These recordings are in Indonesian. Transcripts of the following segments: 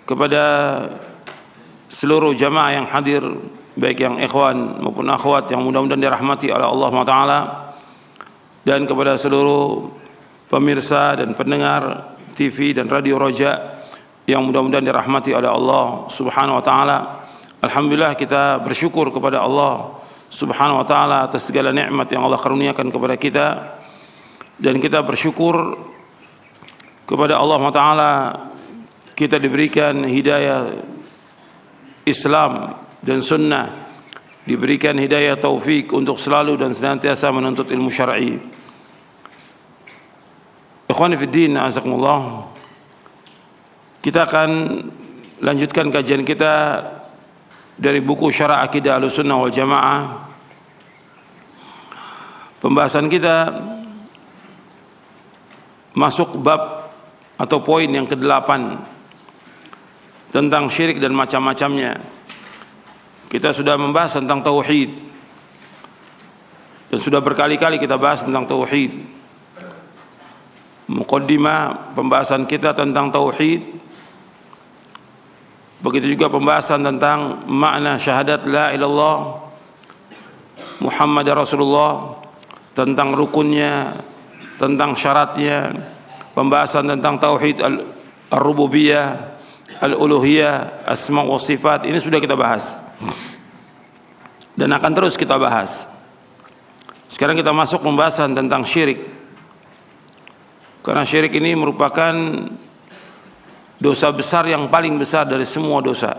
kepada seluruh jamaah yang hadir, baik yang ikhwan maupun akhwat yang mudah-mudahan dirahmati oleh Allah Taala, dan kepada seluruh pemirsa dan pendengar TV dan Radio Roja yang mudah-mudahan dirahmati oleh Allah Subhanahu wa taala. Alhamdulillah, kita bersyukur kepada Allah Subhanahu wa taala atas segala nikmat yang Allah karuniakan kepada kita, dan kita bersyukur kepada Allah taala kita diberikan hidayah Islam dan sunnah, diberikan hidayah taufik untuk selalu dan senantiasa menuntut ilmu syar'i. Ikhwani fi din, azakumullah. Kita akan lanjutkan kajian kita dari buku Syarah Aqidah Ahlussunnah wal Jamaah. Pembahasan kita masuk bab atau poin yang ke-8 tentang syirik dan macam-macamnya. Kita sudah membahas tentang tauhid, dan sudah berkali-kali kita bahas tentang tauhid. Muqaddimah pembahasan kita tentang tauhid, begitu juga pembahasan tentang makna syahadat la ilallah Muhammad Rasulullah, tentang rukunnya, tentang syaratnya, pembahasan tentang tauhid al-rububiyah, al-uluhiyah, asma wa sifat. Ini sudah kita bahas dan akan terus kita bahas. Sekarang kita masuk pembahasan tentang syirik, karena syirik ini merupakan dosa besar yang paling besar dari semua dosa.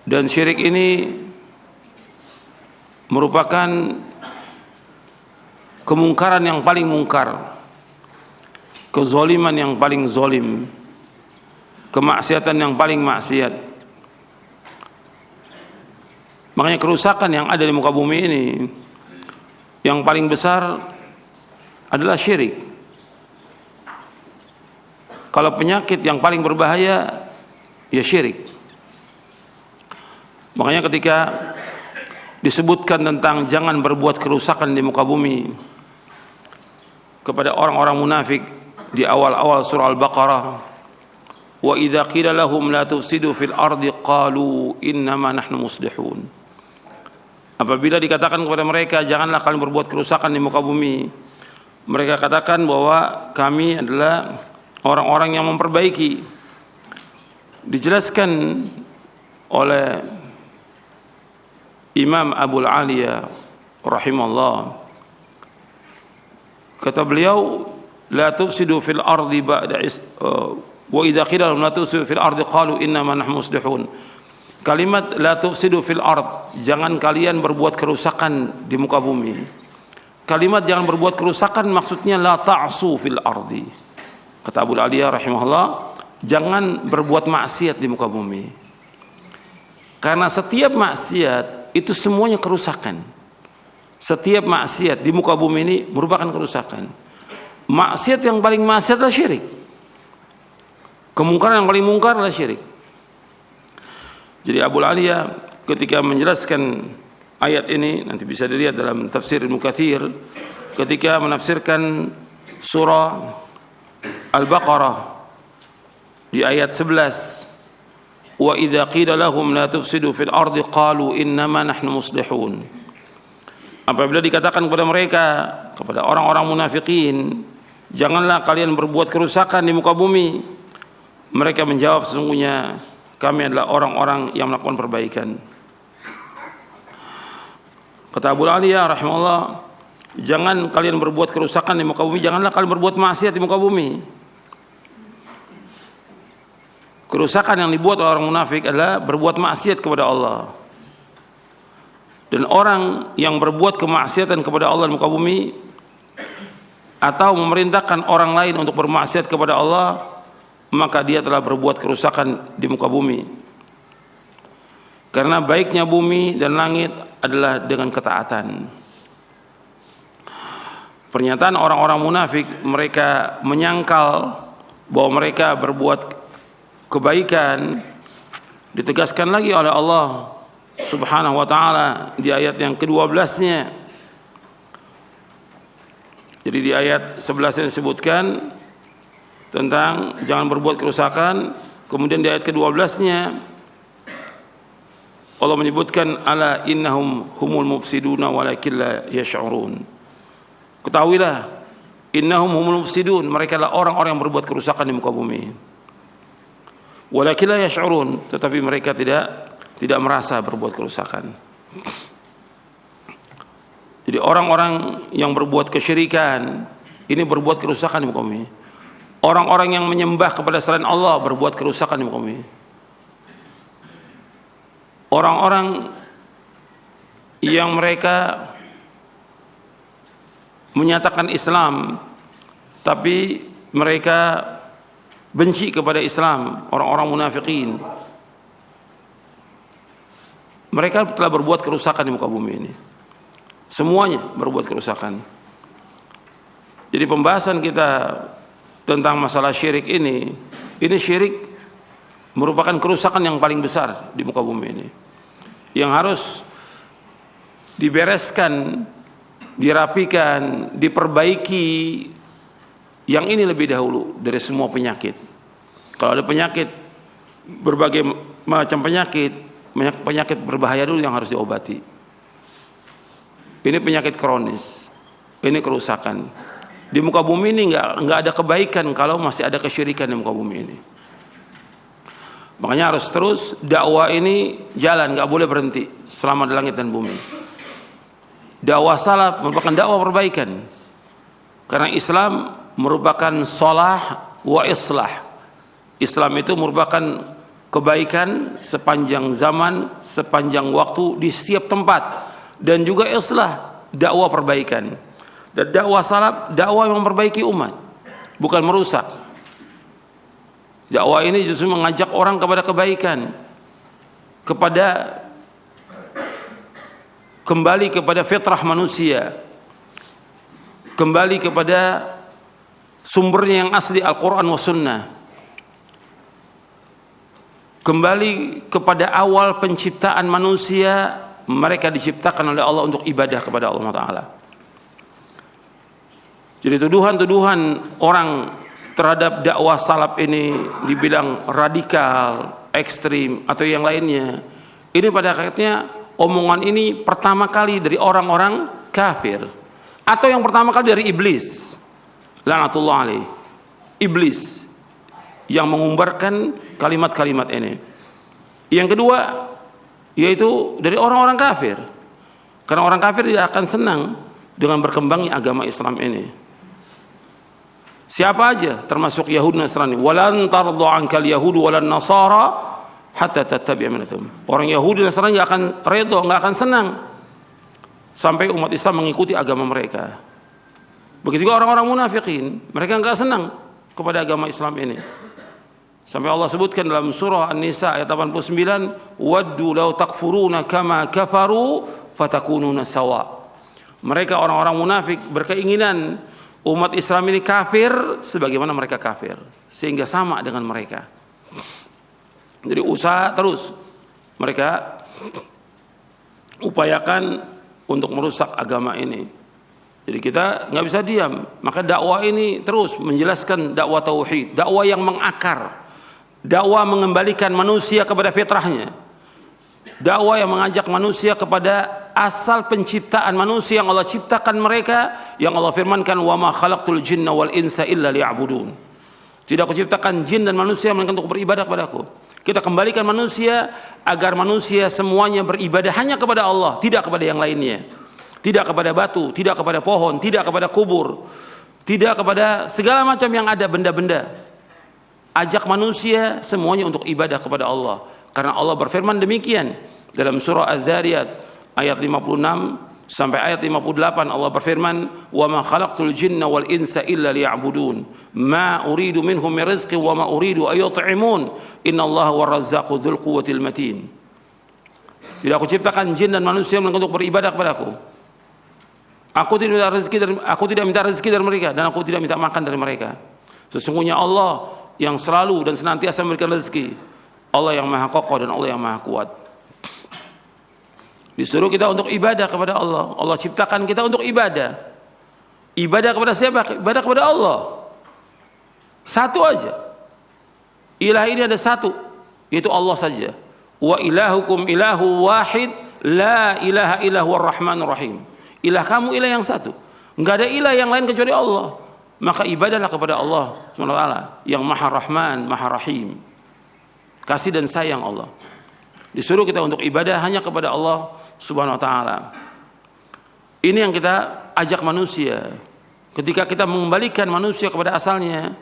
Dan syirik ini merupakan kemungkaran yang paling mungkar, kezaliman yang paling zalim, kemaksiatan yang paling maksiat. Makanya kerusakan yang ada di muka bumi ini yang paling besar adalah syirik. Kalau penyakit yang paling berbahaya ya syirik. Makanya ketika disebutkan tentang jangan berbuat kerusakan di muka bumi kepada orang-orang munafik di awal-awal surah Al-Baqarah, wa idza qila lahum la tufsidu fil ardi qalu innama nahnu muslihun. Apabila dikatakan kepada mereka janganlah kalian berbuat kerusakan di muka bumi, mereka katakan bahwa kami adalah orang-orang yang memperbaiki. Dijelaskan oleh Imam Abul Aliyah rahimahullah, kata beliau, la tufsidu fil ardi ba'da wa idza qila lahum la tufsidu fil ardi qalu innama nahnu muslihun. Kalimat la tufsidu fil ard, jangan kalian berbuat kerusakan di muka bumi. Kalimat jangan berbuat kerusakan maksudnya la ta'su fil ardi. Kata Abu Aliyah rahimahullah, jangan berbuat maksiat di muka bumi. Karena setiap maksiat itu semuanya kerusakan. Setiap maksiat di muka bumi ini merupakan kerusakan. Maksiat yang paling maksiat adalah syirik. Kemungkaran yang paling mungkar adalah syirik. Jadi Abu Aliyah ketika menjelaskan ayat ini, nanti bisa dilihat dalam tafsir Ibnu Katsir, ketika menafsirkan surah Al-Baqarah di ayat 11, wa idza qila lahum la tufsidu fil ardi qalu innama nahnu muslihun. Apabila dikatakan kepada mereka, kepada orang-orang munafikin, janganlah kalian berbuat kerusakan di muka bumi, mereka menjawab, sesungguhnya kami adalah orang-orang yang melakukan perbaikan. Kata Abu Aliyah rahimahullah, jangan kalian berbuat kerusakan di muka bumi, janganlah kalian berbuat maksiat di muka bumi. Kerusakan yang dibuat oleh orang munafik adalah berbuat maksiat kepada Allah. Dan orang yang berbuat kemaksiatan kepada Allah di muka bumi, atau memerintahkan orang lain untuk bermaksiat kepada Allah, maka dia telah berbuat kerusakan di muka bumi. Karena baiknya bumi dan langit adalah dengan ketaatan. Pernyataan orang-orang munafik, mereka menyangkal bahwa mereka berbuat kebaikan, ditegaskan lagi oleh Allah Subhanahu wa taala di ayat yang ke-12-nya. Jadi di ayat 11 disebutkan, tentang jangan berbuat kerusakan. Kemudian di ayat ke-12-nya Allah menyebutkan ala innahum humul mufsiduna walakin la yash'urun. Ketahuilah innahum humul mufsidun, mereka adalah orang-orang yang berbuat kerusakan di muka bumi. Walakin la yash'urun, tetapi mereka tidak merasa berbuat kerusakan. Jadi orang-orang yang berbuat kesyirikan ini berbuat kerusakan di muka bumi. Orang-orang yang menyembah kepada selain Allah berbuat kerusakan di muka bumi. Orang-orang yang mereka menyatakan Islam tapi mereka benci kepada Islam, orang-orang munafikin, mereka telah berbuat kerusakan di muka bumi ini. Semuanya berbuat kerusakan. Jadi pembahasan kita tentang masalah syirik ini syirik merupakan kerusakan yang paling besar di muka bumi ini, yang harus dibereskan, dirapikan, diperbaiki. Yang ini lebih dahulu dari semua penyakit. Kalau ada penyakit, berbagai macam penyakit berbahaya dulu yang harus diobati. Ini penyakit kronis, ini kerusakan. Di muka bumi ini nggak ada kebaikan kalau masih ada kesyirikan di muka bumi ini. Makanya harus terus dakwah ini jalan, nggak boleh berhenti selama di langit dan bumi. Dakwah salaf merupakan dakwah perbaikan, karena Islam merupakan shalah wa islah. Islam itu merupakan kebaikan sepanjang zaman, sepanjang waktu, di setiap tempat, dan juga islah, dakwah perbaikan. Dan dakwah salaf, dakwah yang memperbaiki umat, bukan merusak. Dakwah ini justru mengajak orang kepada kebaikan, kepada kembali kepada fitrah manusia, kembali kepada sumbernya yang asli, Al-Quran wa Sunnah, kembali kepada awal penciptaan manusia. Mereka diciptakan oleh Allah untuk ibadah kepada Allah Ta'ala. Jadi tuduhan-tuduhan orang terhadap dakwah salaf ini dibilang radikal, ekstrim, atau yang lainnya, ini pada akhirnya omongan ini pertama kali dari orang-orang kafir, atau yang pertama kali dari iblis, laknatullah alaih. Iblis yang mengumbarkan kalimat-kalimat ini. Yang kedua yaitu dari orang-orang kafir, karena orang kafir tidak akan senang dengan berkembangnya agama Islam ini. Siapa aja, termasuk Yahudi Nasrani. Walan tardu ankal yahudu walan nasara hatta tattabi'a millahum. Orang Yahudi Nasrani nggak akan redho, nggak akan senang sampai umat Islam mengikuti agama mereka. Begitu juga orang-orang munafikin, mereka nggak senang kepada agama Islam ini. Sampai Allah sebutkan dalam surah An-Nisa ayat 89, waddu law takfuruna kama kafaru fatakununa sawa. Mereka orang-orang munafik berkeinginan umat Islam ini kafir sebagaimana mereka kafir, sehingga sama dengan mereka. Jadi usaha terus mereka upayakan untuk merusak agama ini. Jadi kita nggak bisa diam. Maka dakwah ini terus menjelaskan dakwah tauhid, dakwah yang mengakar, dakwah mengembalikan manusia kepada fitrahnya, dakwah yang mengajak manusia kepada asal penciptaan manusia yang Allah ciptakan mereka, yang Allah firmankan wa ma khalaqtul jinna wal insa illa liya'budun. Tidak aku ciptakan jin dan manusia melainkan untuk beribadah kepadaku. Kita kembalikan manusia agar manusia semuanya beribadah hanya kepada Allah, tidak kepada yang lainnya. Tidak kepada batu, tidak kepada pohon, tidak kepada kubur, tidak kepada segala macam yang ada benda-benda. Ajak manusia semuanya untuk ibadah kepada Allah. Karena Allah berfirman demikian dalam surah Az-Zariyat ayat 56 sampai ayat 58. Allah berfirman, "Wa ma khalaqtul jinna wal insa illa liya'budun, ma uridu minhum min rizqin wa ma uridu ay yut'imun, innallaha war-razzaqu dzul quwwatil matin." Tidak aku ciptakan jin dan manusia melainkan untuk beribadah kepadaku. Aku tidak minta rezeki dari mereka, dan aku tidak minta makan dari mereka. Sesungguhnya Allah yang selalu dan senantiasa memberikan rezeki, Allah yang maha kokoh dan Allah yang maha kuat. Disuruh kita untuk ibadah kepada Allah. Allah ciptakan kita untuk ibadah. Ibadah kepada siapa? Ibadah kepada Allah. Satu aja. Ilah ini ada satu, yaitu Allah saja. Wa ilahukum ilahu wahid, la ilaha illa huwar rahmanur rahim. Ilah kamu ilah yang satu, enggak ada ilah yang lain kecuali Allah. Maka ibadahlah kepada Allah SWT yang Maha Rahman, Maha Rahim. Kasih dan sayang Allah. Disuruh kita untuk ibadah hanya kepada Allah Subhanahu wa taala. Ini yang kita ajak manusia. Ketika kita mengembalikan manusia kepada asalnya,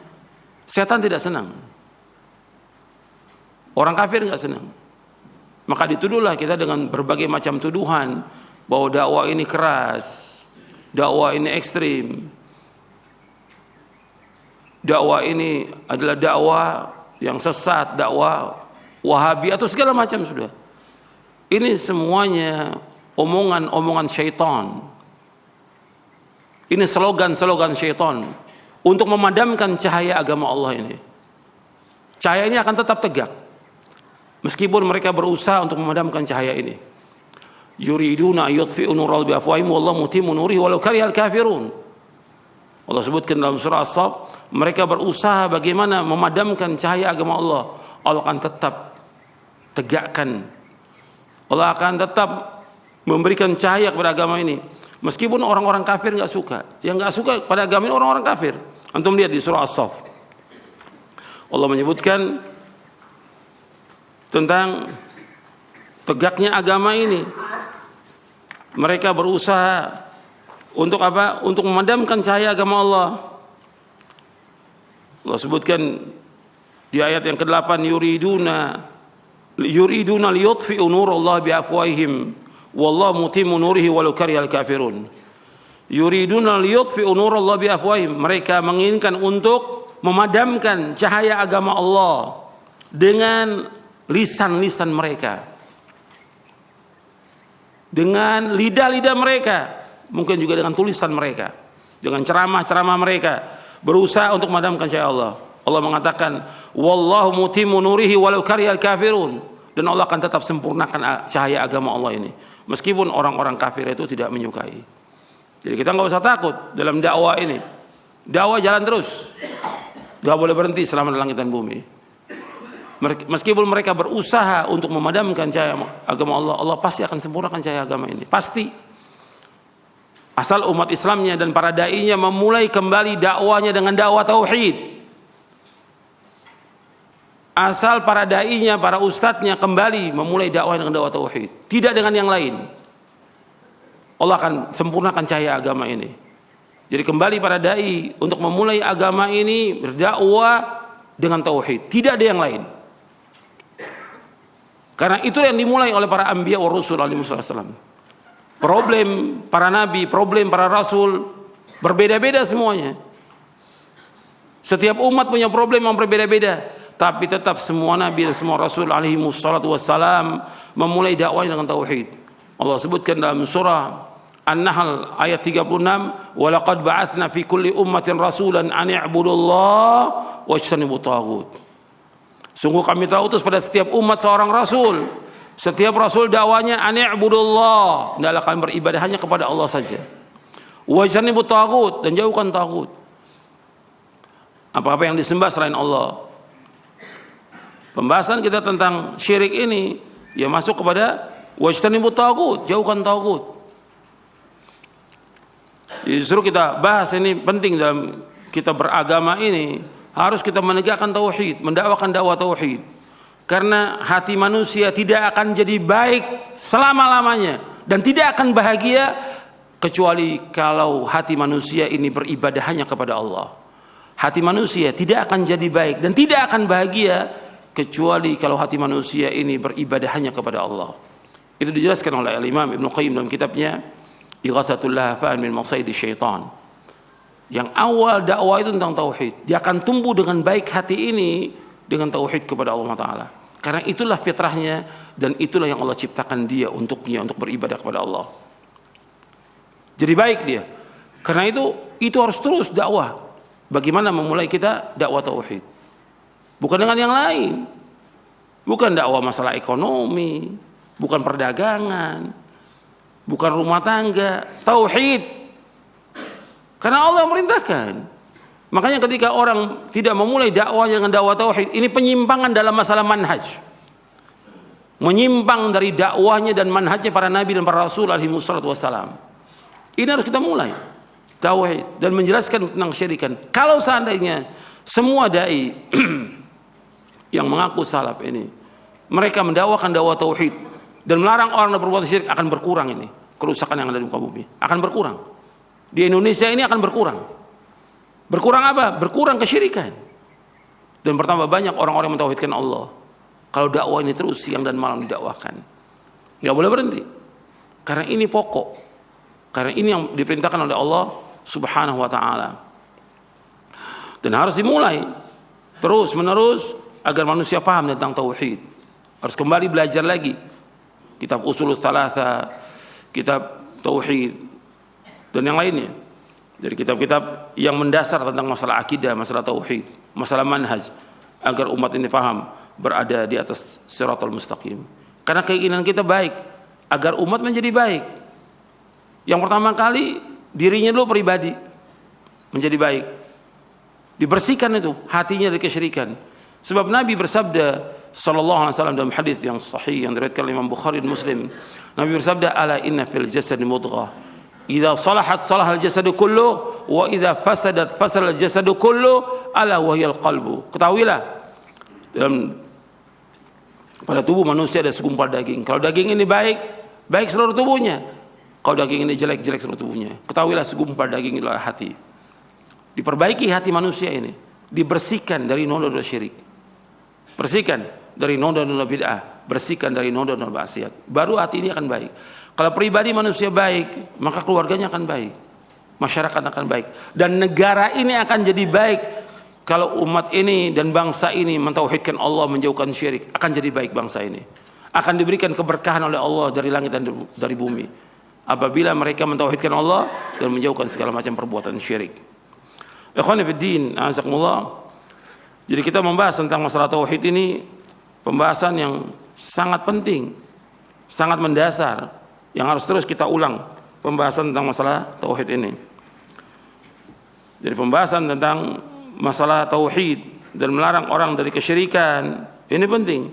setan tidak senang. Orang kafir enggak senang. Maka dituduhlah kita dengan berbagai macam tuduhan bahwa dakwah ini keras, dakwah ini ekstrim, dakwah ini adalah dakwah yang sesat, dakwah Wahabi atau segala macam sudah. Ini semuanya omongan-omongan syaitan. Ini slogan-slogan syaitan untuk memadamkan cahaya agama Allah ini. Cahaya ini akan tetap tegak meskipun mereka berusaha untuk memadamkan cahaya ini. Yuriduna yutfi'u nural bi afwahihim wallahu mutimmu nurihi walau karihal kafirun. Allah sebutkan dalam surah As-Saff, mereka berusaha bagaimana memadamkan cahaya agama Allah. Allah akan tetap tegakkan. Allah akan tetap memberikan cahaya kepada agama ini. Meskipun orang-orang kafir nggak suka. Yang nggak suka pada agama ini orang-orang kafir. Antum lihat di surah As-Saff. Allah menyebutkan tentang tegaknya agama ini. Mereka berusaha untuk apa? Untuk memadamkan cahaya agama Allah. Allah sebutkan di ayat yang ke-8, yuriduna liyutfi'u nurallahi biafwahihim wallahu mutimmu nurihi walau karihal kafirun. Yuriduna liyutfi'u nurallahi biafwahihim, mereka menginginkan untuk memadamkan cahaya agama Allah dengan lisan-lisan mereka, dengan lidah-lidah mereka, mungkin juga dengan tulisan mereka, dengan ceramah-ceramah mereka, berusaha untuk memadamkan cahaya Allah. Allah mengatakan, wallahu mutimmu nurihi walau karihal kafirun, dan Allah akan tetap sempurnakan cahaya agama Allah ini meskipun orang-orang kafir itu tidak menyukai. Jadi kita nggak usah takut dalam dakwah ini. Dakwah jalan terus, nggak boleh berhenti selama langit dan bumi. Meskipun mereka berusaha untuk memadamkan cahaya agama Allah, Allah pasti akan sempurnakan cahaya agama ini, pasti. Asal umat Islamnya dan para dai-nya memulai kembali dakwahnya dengan dakwah tauhid. Asal para dai-nya, para ustadznya kembali memulai dakwah dengan dakwah tauhid, tidak dengan yang lain, Allah akan sempurnakan cahaya agama ini. Jadi kembali para dai untuk memulai agama ini berdakwah dengan tauhid, tidak ada yang lain. Karena itu yang dimulai oleh para anbiya wa rusul alaihi wasallam. Problem para nabi, problem para rasul berbeda-beda semuanya. Setiap umat punya problem yang berbeda-beda, tapi tetap semua nabi dan semua rasul alaihi wassalam memulai dakwahnya dengan tauhid. Allah sebutkan dalam surah An-Nahl ayat 36, "Wa laqad ba'atsna fi kulli ummatin rasulan an i'budullaha wajtanibut taghut." Sungguh kami telah utus pada setiap umat seorang rasul. Setiap rasul dakwanya an i'budullah, hendaklah kalian beribadah hanya kepada Allah saja. Wajtanibut taghut, dan jauhkan taghut. Apa-apa yang disembah selain Allah. Pembahasan kita tentang syirik ini ya masuk kepada wajtanibut taghut, jauhkan taghut. Justru kita bahas ini penting dalam kita beragama ini, harus kita menegakkan tauhid, mendakwakan dakwah tauhid. Karena hati manusia tidak akan jadi baik selama-lamanya dan tidak akan bahagia kecuali kalau hati manusia ini beribadah hanya kepada Allah. Hati manusia tidak akan jadi baik dan tidak akan bahagia kecuali kalau hati manusia ini beribadah hanya kepada Allah. Itu dijelaskan oleh Imam Ibnu Qayyim dalam kitabnya Ighatsatul Lahfan min Masaidi Syaitan. Yang awal dakwah itu tentang tauhid. Dia akan tumbuh dengan baik hati ini dengan tauhid kepada Allah Ta'ala. Karena itulah fitrahnya dan itulah yang Allah ciptakan dia untuknya, untuk beribadah kepada Allah. Jadi baik dia. Karena itu harus terus dakwah. Bagaimana memulai kita dakwah tauhid? Bukan dengan yang lain. Bukan dakwah masalah ekonomi, bukan perdagangan, bukan rumah tangga, tauhid. Karena Allah merintahkan. Makanya ketika orang tidak memulai dakwahnya dengan dakwah tauhid, ini penyimpangan dalam masalah manhaj. Menyimpang dari dakwahnya dan manhajnya para nabi dan para rasul alaihi wassalatu wassalam. Ini harus kita mulai tauhid dan menjelaskan tentang syirikan. Kalau seandainya semua dai yang mengaku salaf ini mereka mendakwakan dakwah tauhid dan melarang orang berbuat syirik, akan berkurang ini kerusakan yang ada di muka bumi, akan berkurang. Di Indonesia ini akan berkurang. Berkurang apa? Berkurang kesyirikan. Dan bertambah banyak orang-orang yang mentauhidkan Allah. Kalau dakwah ini terus siang dan malam didakwahkan, nggak boleh berhenti. Karena ini pokok. Karena ini yang diperintahkan oleh Allah Subhanahu wa taala. Dan harus dimulai terus menerus agar manusia paham tentang tauhid. Harus kembali belajar lagi kitab Ushulus Tsalatsa, kitab tauhid dan yang lainnya. Dari kitab-kitab yang mendasar tentang masalah akidah, masalah tauhid, masalah manhaj, agar umat ini paham berada di atas siratal mustaqim. Karena keinginan kita baik, agar umat menjadi baik. Yang pertama kali dirinya dulu pribadi menjadi baik. Dibersihkan itu hatinya dari kesyirikan. Sebab Nabi bersabda sallallahu alaihi wasallam dalam hadis yang sahih yang diriwayatkan oleh Imam Bukhari dan Muslim. Nabi bersabda, "Ala inna fil jasadi mudghah. Idza salahat salahal jasadu kullu wa idza fasadat fasadal jasadu kullu ala wahyal qalbu." Ketahuilah, dalam pada tubuh manusia ada segumpal daging. Kalau daging ini baik, baik seluruh tubuhnya. Kalau daging ini jelek, jelek seluruh tubuhnya. Ketahuilah segumpal daging adalah hati. Diperbaiki hati manusia ini, dibersihkan dari noda-noda syirik. Bersihkan dari noda-noda bid'ah, bersihkan dari noda-noda maksiat. Baru hati ini akan baik. Kalau pribadi manusia baik, maka keluarganya akan baik, masyarakat akan baik, dan negara ini akan jadi baik. Kalau umat ini dan bangsa ini mentauhidkan Allah, menjauhkan syirik, akan jadi baik bangsa ini. Akan diberikan keberkahan oleh Allah dari langit dan dari bumi. Apabila mereka mentauhidkan Allah dan menjauhkan segala macam perbuatan syirik. Ikhwani fid din, azakumullah. Jadi kita membahas tentang masalah tauhid ini, pembahasan yang sangat penting, sangat mendasar, yang harus terus kita ulang pembahasan tentang masalah tauhid ini. Jadi pembahasan tentang masalah tauhid dan melarang orang dari kesyirikan ini penting.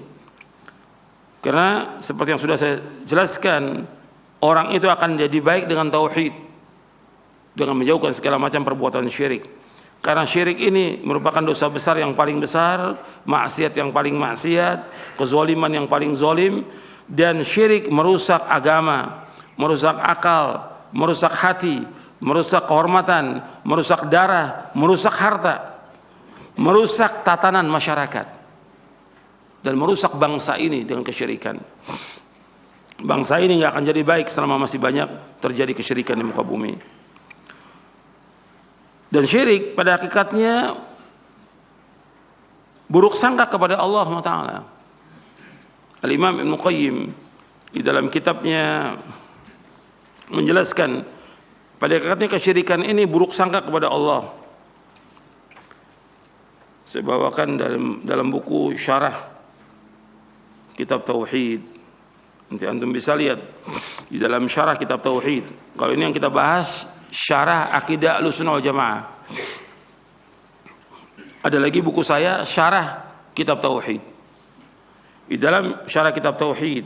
Karena seperti yang sudah saya jelaskan, orang itu akan jadi baik dengan tauhid, dengan menjauhkan segala macam perbuatan syirik. Karena syirik ini merupakan dosa besar yang paling besar, maksiat yang paling maksiat, kezaliman yang paling zalim. Dan syirik merusak agama, merusak akal, merusak hati, merusak kehormatan, merusak darah, merusak harta, merusak tatanan masyarakat, dan merusak bangsa ini dengan kesyirikan. Bangsa ini nggak akan jadi baik selama masih banyak terjadi kesyirikan di muka bumi. Dan syirik pada hakikatnya buruk sangka kepada Allah Taala. Al-Imam Ibnu Qayyim di dalam kitabnya menjelaskan pada hakikatnya kesyirikan ini buruk sangka kepada Allah. Saya bawakan dalam buku syarah kitab tauhid. Nanti antum bisa lihat di dalam syarah kitab tauhid. Kalau ini yang kita bahas syarah akidah Ahlussunnah wal Jamaah. Ada lagi buku saya syarah kitab tauhid. Di dalam syarah kitab tauhid,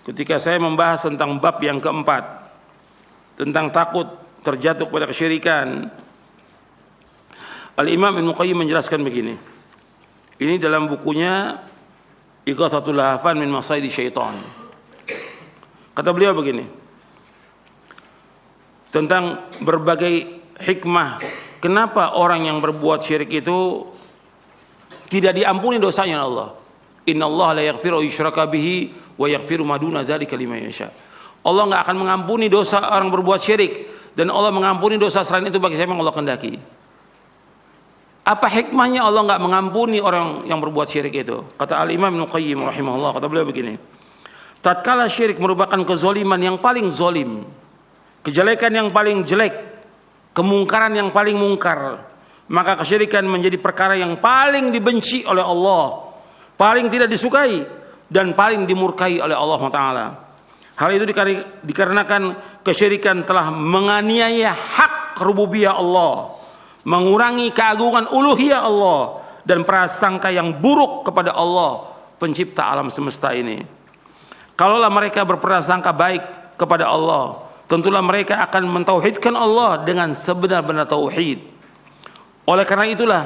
ketika saya membahas tentang bab yang keempat, tentang takut terjatuh pada kesyirikan, Al-Imam Ibnu Qayyim menjelaskan begini. Ini dalam bukunya Ighatsatul Lahfan min Masaidi Syaitan. Kata beliau begini, tentang berbagai hikmah kenapa orang yang berbuat syirik itu tidak diampuni dosanya Allah. Innallaha la yaghfiru yushraka bihi wa yaghfiru ma duna dzalika liman yasha. Allah enggak akan mengampuni dosa orang berbuat syirik, dan Allah mengampuni dosa selain itu bagi siapa yang Allah kehendaki. Apa hikmahnya Allah enggak mengampuni orang yang berbuat syirik itu? Kata Al-Imam Ibnu Qayyim rahimahullah, kata beliau begini. Tatkala syirik merupakan kezaliman yang paling zalim, kejelekan yang paling jelek, kemungkaran yang paling mungkar, maka kesyirikan menjadi perkara yang paling dibenci oleh Allah, paling tidak disukai, dan paling dimurkai oleh Allah Ta'ala. Hal itu dikarenakan kesyirikan telah menganiaya hak rububiyah Allah, mengurangi keagungan uluhiyah Allah dan prasangka yang buruk kepada Allah pencipta alam semesta ini. Kalaulah mereka berprasangka baik kepada Allah, tentulah mereka akan mentauhidkan Allah dengan sebenar-benar tauhid. Oleh karena itulah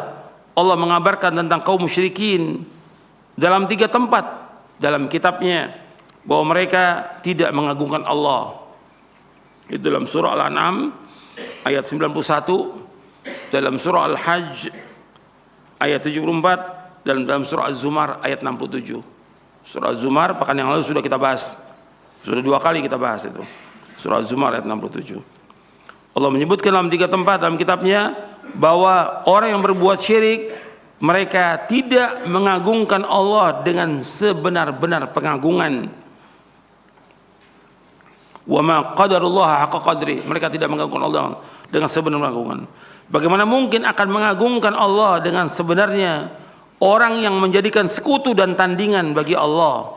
Allah mengabarkan tentang kaum musyrikin dalam 3 tempat dalam kitabnya bahwa mereka tidak mengagungkan Allah. Itu dalam surah Al-An'am ayat 91, dalam surah Al-Hajj ayat 74, dan dalam surah Az-Zumar ayat 67. Surah Az-Zumar pekan yang lalu sudah kita bahas, sudah 2 kali kita bahas itu. Surah Az-Zumar ayat 67. Allah menyebutkan dalam 3 tempat dalam kitabnya bahwa orang yang berbuat syirik, mereka tidak mengagungkan Allah dengan sebenar-benar pengagungan. Wa ma qadarullah haqqa qadri, mereka tidak mengagungkan Allah dengan sebenar pengagungan. Bagaimana mungkin akan mengagungkan Allah dengan sebenarnya orang yang menjadikan sekutu dan tandingan bagi Allah?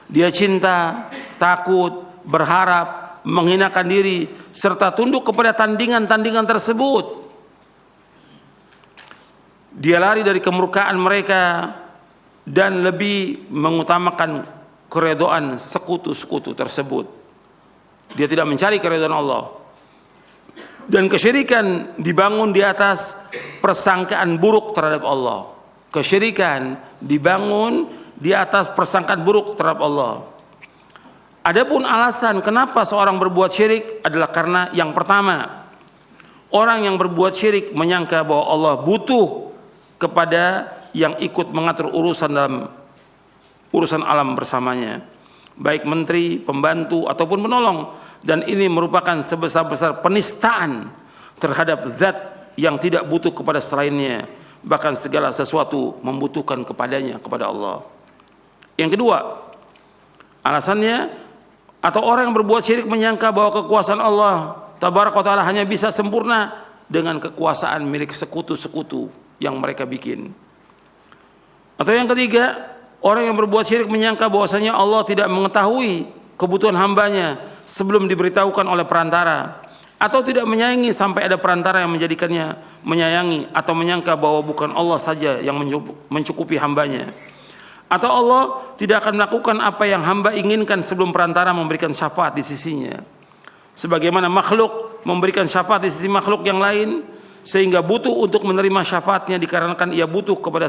Dia cinta, takut, berharap, menghinakan diri serta tunduk kepada tandingan-tandingan tersebut. Dia lari dari kemurkaan mereka dan lebih mengutamakan keridhaan sekutu-sekutu tersebut. Dia tidak mencari keridhaan Allah. Dan kesyirikan dibangun di atas persangkaan buruk terhadap Allah. Kesyirikan dibangun di atas persangkaan buruk terhadap Allah. Adapun alasan kenapa seorang berbuat syirik adalah karena yang pertama, orang yang berbuat syirik menyangka bahwa Allah butuh kepada yang ikut mengatur urusan dalam urusan alam bersamanya, baik menteri, pembantu ataupun penolong, dan ini merupakan sebesar-besar penistaan terhadap zat yang tidak butuh kepada selainnya, bahkan segala sesuatu membutuhkan kepadanya, kepada Allah. Yang kedua, alasannya, atau orang yang berbuat syirik menyangka bahwa kekuasaan Allah tabaraka wa taala hanya bisa sempurna dengan kekuasaan milik sekutu-sekutu yang mereka bikin. Atau yang ketiga, orang yang berbuat syirik menyangka bahwasanya Allah tidak mengetahui kebutuhan hambanya sebelum diberitahukan oleh perantara, atau tidak menyayangi sampai ada perantara yang menjadikannya menyayangi, atau menyangka bahwa bukan Allah saja yang mencukupi hambanya, atau Allah tidak akan melakukan apa yang hamba inginkan sebelum perantara memberikan syafaat di sisinya, sebagaimana makhluk memberikan syafaat di sisi makhluk yang lain, sehingga butuh untuk menerima syafaatnya dikarenakan ia butuh kepada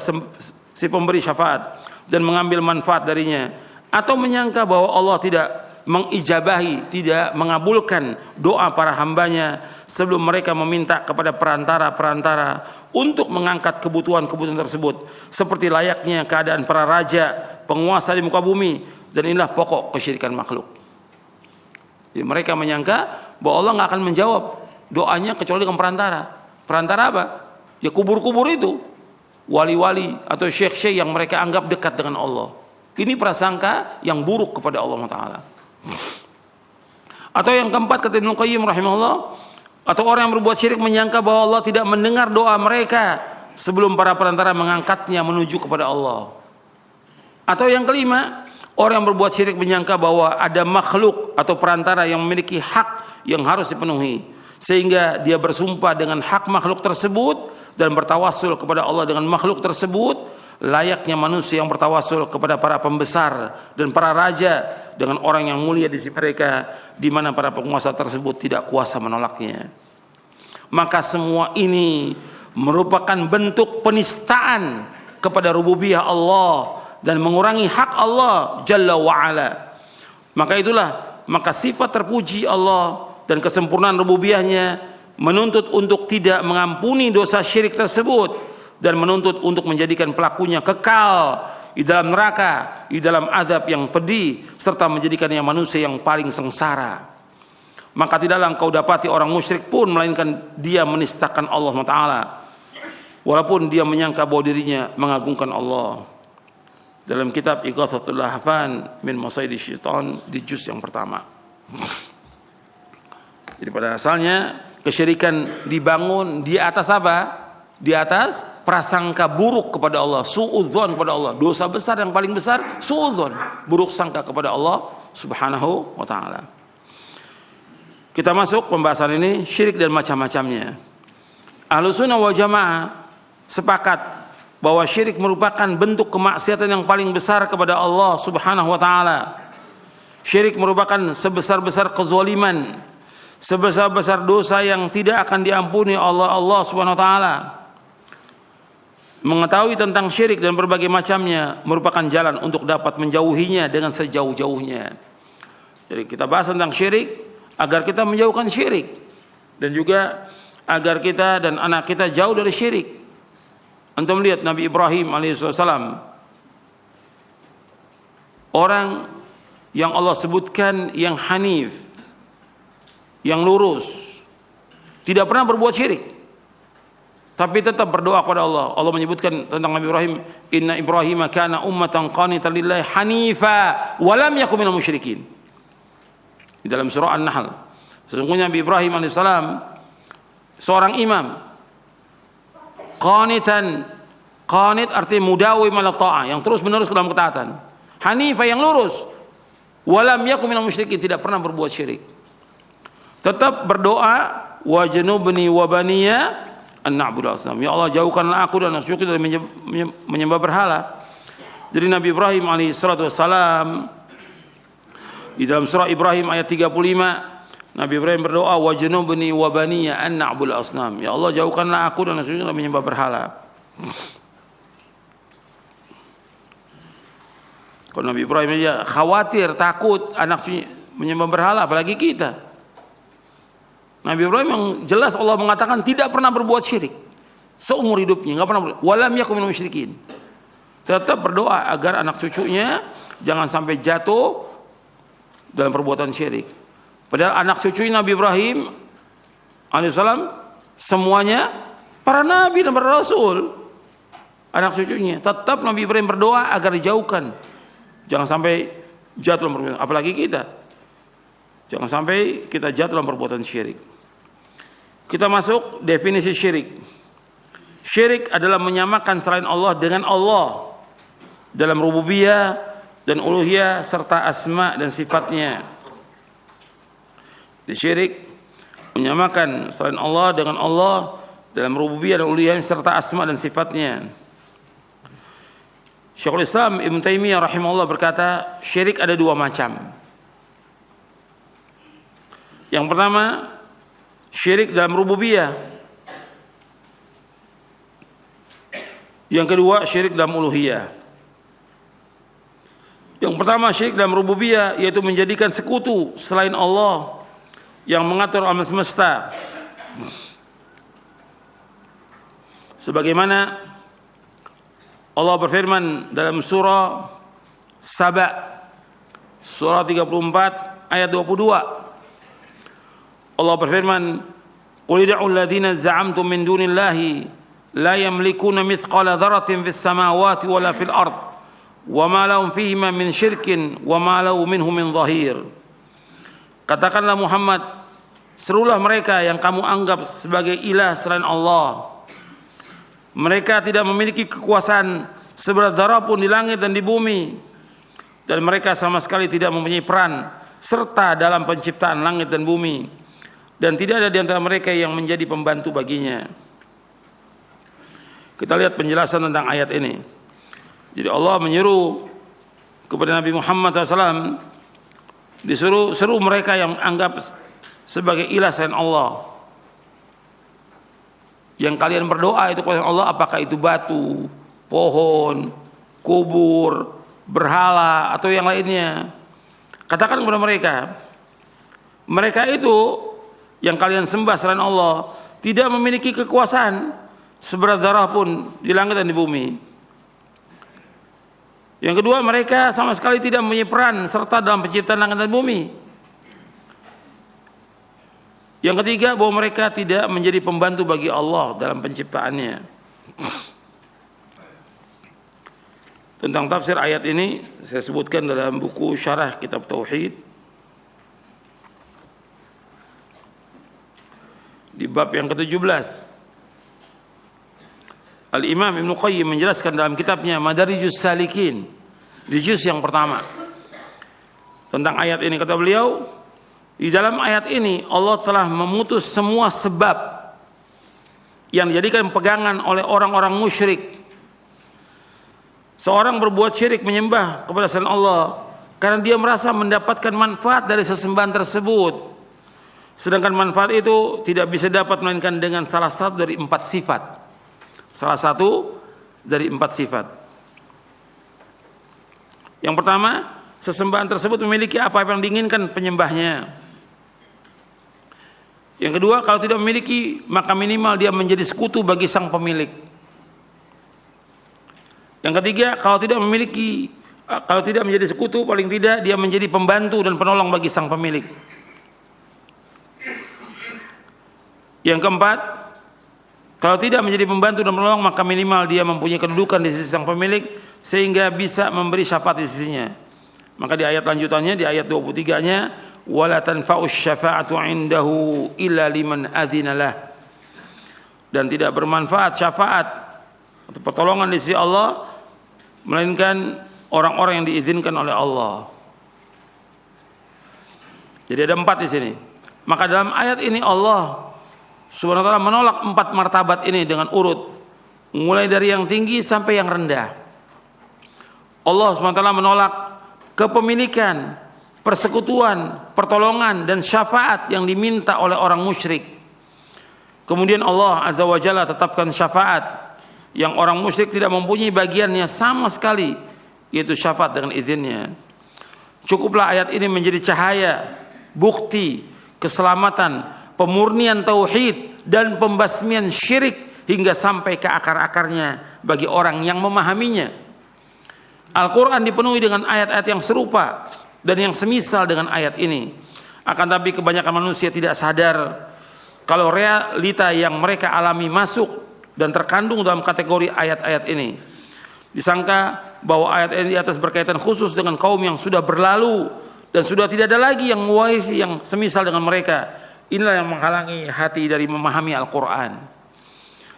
si pemberi syafaat dan mengambil manfaat darinya, atau menyangka bahwa Allah tidak mengijabahi, tidak mengabulkan doa para hambanya sebelum mereka meminta kepada perantara-perantara untuk mengangkat kebutuhan-kebutuhan tersebut, seperti layaknya keadaan para raja, penguasa di muka bumi. Dan inilah pokok kesyirikan makhluk. Jadi mereka menyangka bahwa Allah nggak akan menjawab doanya kecuali dengan perantara. Perantara apa? Ya kubur-kubur itu, wali-wali atau syekh-syekh yang mereka anggap dekat dengan Allah. Ini prasangka yang buruk kepada Allah Ta'ala. Atau yang keempat, kata Ibnu Qayyim rahimahullah, atau orang yang berbuat syirik menyangka bahwa Allah tidak mendengar doa mereka sebelum para perantara mengangkatnya menuju kepada Allah. Atau yang kelima, orang yang berbuat syirik menyangka bahwa ada makhluk atau perantara yang memiliki hak yang harus dipenuhi, sehingga dia bersumpah dengan hak makhluk tersebut dan bertawassul kepada Allah dengan makhluk tersebut, layaknya manusia yang bertawassul kepada para pembesar dan para raja dengan orang yang mulia di sisi mereka, di mana para penguasa tersebut tidak kuasa menolaknya. Maka semua ini merupakan bentuk penistaan kepada rububiyah Allah dan mengurangi hak Allah Jalla wa'ala. Maka sifat terpuji Allah dan kesempurnaan rububiyahnya menuntut untuk tidak mengampuni dosa syirik tersebut, dan menuntut untuk menjadikan pelakunya kekal di dalam neraka, di dalam azab yang pedih, serta menjadikannya manusia yang paling sengsara. Maka tidaklah engkau dapati orang musyrik pun melainkan dia menistakan Allah Ta'ala, walaupun dia menyangka bahwa dirinya mengagungkan Allah. Dalam kitab Ighathatul Lahfan min Masaidi Syaitan di juz yang pertama. Jadi pada asalnya kesyirikan dibangun di atas apa? Di atas prasangka buruk kepada Allah, suudzon kepada Allah. Dosa besar yang paling besar suudzon, buruk sangka kepada Allah Subhanahu wa Ta'ala. Kita masuk pembahasan ini, syirik dan macam-macamnya. Ahlussunnah wal Jamaah sepakat bahwa syirik merupakan bentuk kemaksiatan yang paling besar kepada Allah Subhanahu wa taala. Syirik merupakan sebesar-besar kezaliman, sebesar-besar dosa yang tidak akan diampuni Allah Subhanahu wa taala. Mengetahui tentang syirik dan berbagai macamnya merupakan jalan untuk dapat menjauhinya dengan sejauh-jauhnya. Jadi kita bahas tentang syirik agar kita menjauhkan syirik, dan juga agar kita dan anak kita jauh dari syirik. Antum lihat Nabi Ibrahim alaihissalam, orang yang Allah sebutkan yang hanif, yang lurus, tidak pernah berbuat syirik, tapi tetap berdoa kepada Allah. Allah menyebutkan tentang Nabi Ibrahim, inna Ibrahim kana ummatan qanitan lillahi hanifa wa lam yakun minal musyrikin. Di dalam surah An-Nahl, sesungguhnya Nabi Ibrahim alaihissalam seorang imam, qanitan, qanit artinya mudawim ala ta'ah, yang terus menerus dalam ketaatan, hanifah yang lurus, walam yakum minal musyrikin, tidak pernah berbuat syirik, tetap berdoa, wa janubni wa baniya an na'budal asnam, ya Allah jauhkanlah aku dan anak cucuku dari menyembah berhala. Jadi Nabi Ibrahim alaihi salatu wassalam di dalam surah Ibrahim ayat 35, Nabi Ibrahim berdoa, wa janubni wa baniya an na'budal asnam, ya Allah jauhkanlah aku dan anak cucuku dari menyembah berhala. Kalau Nabi Ibrahim aja khawatir, takut anak cucunya menyembah berhala, apalagi kita. Nabi Ibrahim yang jelas Allah mengatakan tidak pernah berbuat syirik seumur hidupnya, nggak pernah. Walam yakun minal musyrikin, tetap berdoa agar anak cucunya jangan sampai jatuh dalam perbuatan syirik. Padahal anak cucu Nabi Ibrahim alaihissalam semuanya para nabi dan para rasul, anak cucunya. Tetap Nabi Ibrahim berdoa agar dijauhkan, jangan sampai jatuh dalam perbuatan, apalagi kita, jangan sampai kita jatuh dalam perbuatan syirik. Kita masuk definisi syirik. Syirik adalah menyamakan selain Allah dengan Allah dalam rububiyah dan uluhiyah serta asma dan sifatnya. Syirik menyamakan selain Allah dengan Allah dalam rububiyah dan uluhiyah serta asma dan sifatnya. Syekhul Islam Ibnu Taimiyah rahimahullah berkata, syirik ada dua macam. Yang pertama, syirik dalam rububiyah. Yang kedua, syirik dalam uluhiyah. Yang pertama, syirik dalam rububiyah, yaitu menjadikan sekutu selain Allah yang mengatur alam semesta. Sebagaimana Allah berfirman dalam surah Saba, surah 34 ayat 22. Allah berfirman, qul ud'u alladziina za'amtum min dunillahi la yamlikuna mithqala dzarratin fis samawati wala fil ard wa ma lahum fihima min syirkin wa ma lahu minhum min dhahir. Katakanlah Muhammad, serulah mereka yang kamu anggap sebagai ilah selain Allah. Mereka tidak memiliki kekuasaan seberat darah pun di langit dan di bumi, dan mereka sama sekali tidak mempunyai peran serta dalam penciptaan langit dan bumi, dan tidak ada di antara mereka yang menjadi pembantu baginya. Kita lihat penjelasan tentang ayat ini. Jadi Allah menyeru kepada Nabi Muhammad SAW, seru mereka yang anggap sebagai ilah selain Allah, yang kalian berdoa itu kepada Allah, apakah itu batu, pohon, kubur, berhala atau yang lainnya. Katakan kepada mereka, mereka itu yang kalian sembah selain Allah tidak memiliki kekuasaan seberat darah pun di langit dan di bumi. Yang kedua, mereka sama sekali tidak mempunyai peran serta dalam penciptaan langit dan bumi. Yang ketiga, bahwa mereka tidak menjadi pembantu bagi Allah dalam penciptaannya. Tentang tafsir ayat ini saya sebutkan dalam buku Syarah Kitab Tauhid di bab yang ke-17. Al-Imam Ibnu Qayyim menjelaskan dalam kitabnya Madarijus Salikin di juz yang pertama tentang ayat ini. Kata beliau, di dalam ayat ini Allah telah memutus semua sebab yang dijadikan pegangan oleh orang-orang musyrik. Seorang berbuat syirik menyembah kepada selain Allah karena dia merasa mendapatkan manfaat dari sesembahan tersebut, sedangkan manfaat itu tidak bisa dapat melainkan dengan salah satu dari 4 sifat. Salah satu dari 4 sifat. Yang pertama, sesembahan tersebut memiliki apa yang diinginkan penyembahnya. Yang kedua, kalau tidak memiliki, maka minimal dia menjadi sekutu bagi sang pemilik. Yang ketiga, kalau tidak menjadi sekutu, paling tidak dia menjadi pembantu dan penolong bagi sang pemilik. Yang keempat, kalau tidak menjadi pembantu dan penolong, maka minimal dia mempunyai kedudukan di sisi sang pemilik sehingga bisa memberi syafaat di sisinya. Maka di ayat lanjutannya, di ayat 23-nya, wala tanfa'us syafa'atu 'indahu illa liman adzinalah. Dan tidak bermanfaat syafaat atau pertolongan di sisi Allah melainkan orang-orang yang diizinkan oleh Allah. Jadi ada 4 di sini. Maka dalam ayat ini Allah Subhanahu wa ta'ala menolak 4 martabat ini dengan urut, mulai dari yang tinggi sampai yang rendah. Allah Subhanahu wa ta'ala menolak kepemilikan, persekutuan, pertolongan dan syafaat yang diminta oleh orang musyrik. Kemudian Allah Azza wa Jalla tetapkan syafaat yang orang musyrik tidak mempunyai bagiannya sama sekali, yaitu syafaat dengan izinnya. Cukuplah ayat ini menjadi cahaya, bukti keselamatan, pemurnian tauhid dan pembasmian syirik hingga sampai ke akar-akarnya bagi orang yang memahaminya. Al-Quran dipenuhi dengan ayat-ayat yang serupa dan yang semisal dengan ayat ini. Akan tapi kebanyakan manusia tidak sadar kalau realita yang mereka alami masuk dan terkandung dalam kategori ayat-ayat ini. Disangka bahwa ayat ini di atas berkaitan khusus dengan kaum yang sudah berlalu dan sudah tidak ada lagi yang mewarisi yang semisal dengan mereka. Inilah yang menghalangi hati dari memahami Al-Quran.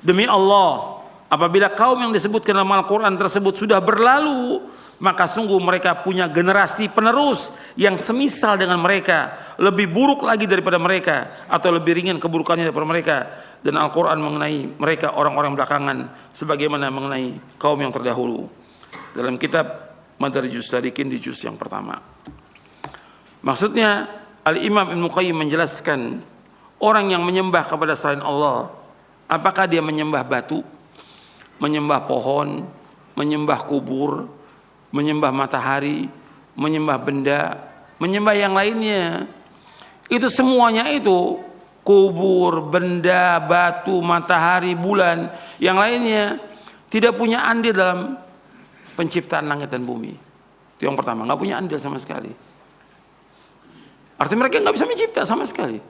Demi Allah, apabila kaum yang disebutkan dalam Al-Quran tersebut sudah berlalu, maka sungguh mereka punya generasi penerus yang semisal dengan mereka, lebih buruk lagi daripada mereka, atau lebih ringan keburukannya daripada mereka. Dan Al-Quran mengenai mereka orang-orang belakangan sebagaimana mengenai kaum yang terdahulu. Dalam kitab Madarijus Salikin di juz yang pertama. Maksudnya Al-Imam Ibnu Qayyim menjelaskan orang yang menyembah kepada selain Allah, apakah dia menyembah batu, menyembah pohon, menyembah kubur, menyembah matahari, menyembah benda, menyembah yang lainnya. Itu semuanya itu, kubur, benda, batu, matahari, bulan, yang lainnya tidak punya andil dalam penciptaan langit dan bumi. Itu yang pertama, nggak punya andil sama sekali. Artinya mereka nggak bisa mencipta sama sekali.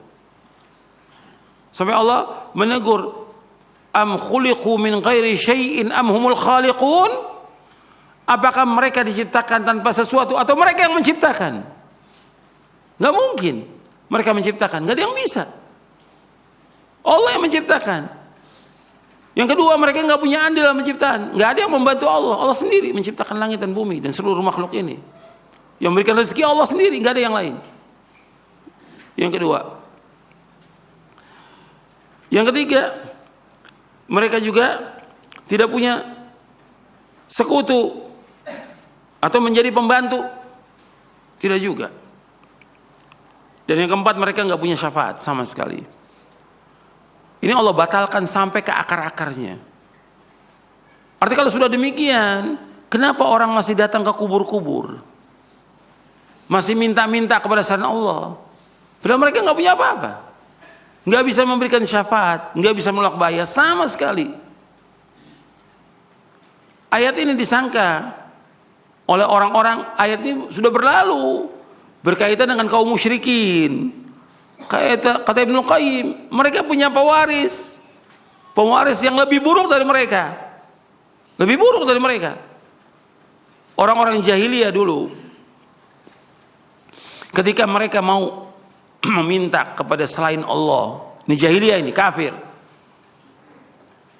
Sampai Allah menegur, am khuliqu min ghairi syai'in am humul khaliqun? Apakah mereka diciptakan tanpa sesuatu atau mereka yang menciptakan? Nggak mungkin mereka menciptakan, nggak ada yang bisa. Allah yang menciptakan. Yang kedua, mereka nggak punya andil dalam penciptaan, nggak ada yang membantu Allah. Allah sendiri menciptakan langit dan bumi dan seluruh makhluk ini. Yang memberikan rezeki Allah sendiri, nggak ada yang lain. Yang kedua, yang ketiga, mereka juga tidak punya sekutu atau menjadi pembantu, tidak juga. Dan yang keempat, mereka nggak punya syafaat sama sekali. Ini Allah batalkan sampai ke akar-akarnya. Artinya kalau sudah demikian, kenapa orang masih datang ke kubur-kubur, masih minta-minta kepada selain Allah? Padahal mereka nggak punya apa-apa, nggak bisa memberikan syafaat, nggak bisa menolak bahaya sama sekali. Ayat ini disangka oleh orang-orang, ayat ini sudah berlalu, berkaitan dengan kaum musyrikin. Kata Ibnu Qayyim, mereka punya pewaris yang lebih buruk dari mereka, lebih buruk dari mereka. Orang-orang jahiliyah dulu, ketika mereka mau meminta kepada selain Allah, ini jahiliyah, ini kafir,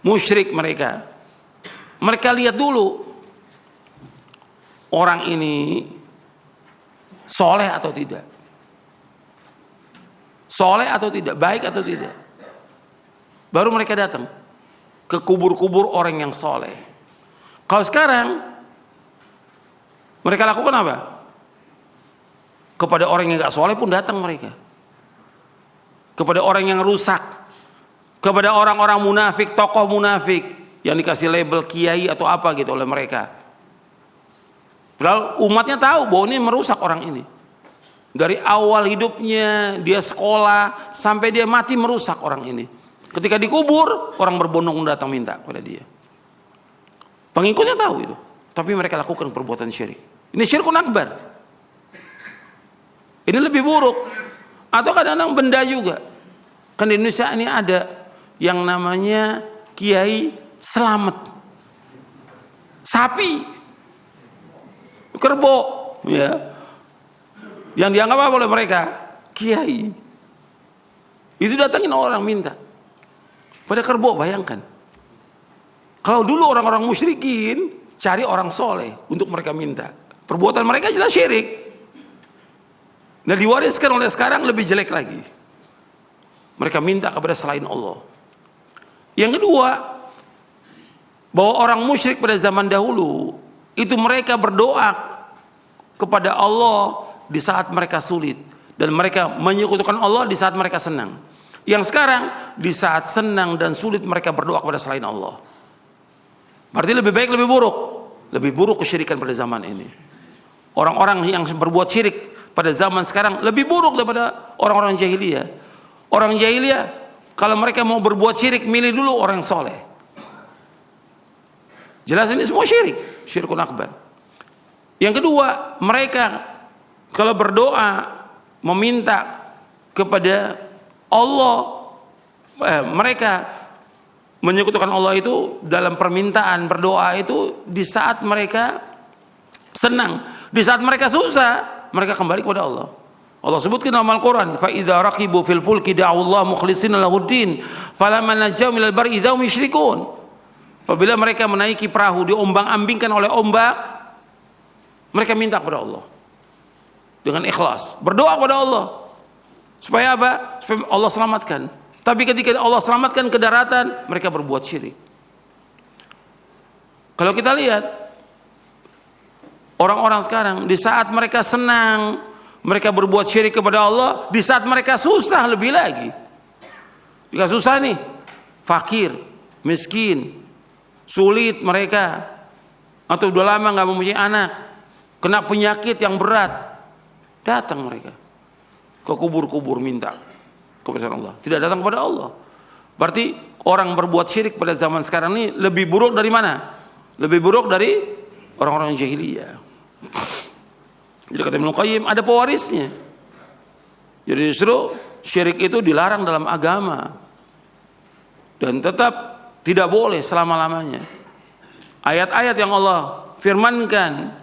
musyrik mereka. Mereka lihat dulu orang ini soleh atau tidak, soleh atau tidak, baik atau tidak. Baru mereka datang. ke kubur-kubur orang yang soleh. Kalau sekarang mereka lakukan apa? Kepada orang yang gak soleh pun datang mereka. Kepada orang yang rusak, kepada orang-orang munafik, tokoh munafik yang dikasih label kiai atau apa gitu oleh mereka. Padahal umatnya tahu bahwa ini merusak orang ini. Dari awal hidupnya dia sekolah sampai dia mati merusak orang ini. Ketika dikubur, orang berbondong datang minta kepada dia. Pengikutnya tahu itu, tapi mereka lakukan perbuatan syirik. Ini syirkun akbar. Ini lebih buruk. Atau kadang-kadang benda juga. Kan di Indonesia ini ada yang namanya Kiai Selamat. Sapi. Kerbau. Ya. Yang dianggap apa oleh mereka? Kiai. Itu datangin orang minta. Pada kerbau, bayangkan. Kalau dulu orang-orang musyrikin cari orang soleh untuk mereka minta. Perbuatan mereka jelas syirik. Dan diwariskan oleh sekarang lebih jelek lagi. Mereka minta kepada selain Allah. Yang kedua, bahwa orang musyrik pada zaman dahulu itu mereka berdoa kepada Allah di saat mereka sulit, dan mereka menyekutukan Allah di saat mereka senang. Yang sekarang di saat senang dan sulit mereka berdoa kepada selain Allah. Berarti lebih baik lebih buruk. Lebih buruk kesyirikan pada zaman ini. Orang-orang yang berbuat syirik pada zaman sekarang lebih buruk daripada orang-orang jahiliyah. Orang jahiliyah kalau mereka mau berbuat syirik milih dulu orang soleh. Jelas ini semua syirik, syirkun akbar. Yang kedua, mereka kalau berdoa meminta kepada Allah, mereka menyekutukan Allah itu dalam permintaan berdoa itu di saat mereka senang, di saat mereka susah mereka kembali kepada Allah. Allah sebutkan dalam Al-Quran, fa idza raqibu fil fulki da'u Allah mukhlishina lahuddin falamma najau minal barri idza hum yusyrikun. Apabila mereka menaiki perahu diombang-ambingkan oleh ombak, mereka minta kepada Allah dengan ikhlas, berdoa kepada Allah supaya apa? Supaya Allah selamatkan. Tapi ketika Allah selamatkan ke daratan, mereka berbuat syirik. Kalau kita lihat orang-orang sekarang, di saat mereka senang mereka berbuat syirik kepada Allah, di saat mereka susah lebih lagi. Jika susah nih, fakir, miskin, sulit mereka, atau udah lama nggak mempunyai anak, kena penyakit yang berat, datang mereka ke kubur-kubur minta kepada Allah, tidak datang kepada Allah. Berarti orang berbuat syirik pada zaman sekarang ini lebih buruk dari mana? Lebih buruk dari orang-orang jahiliyah. Jadi kata Ibnu Qayyim, ada pewarisnya. Jadi justru syirik itu dilarang dalam agama dan tetap tidak boleh selama-lamanya. Ayat-ayat yang Allah firmankan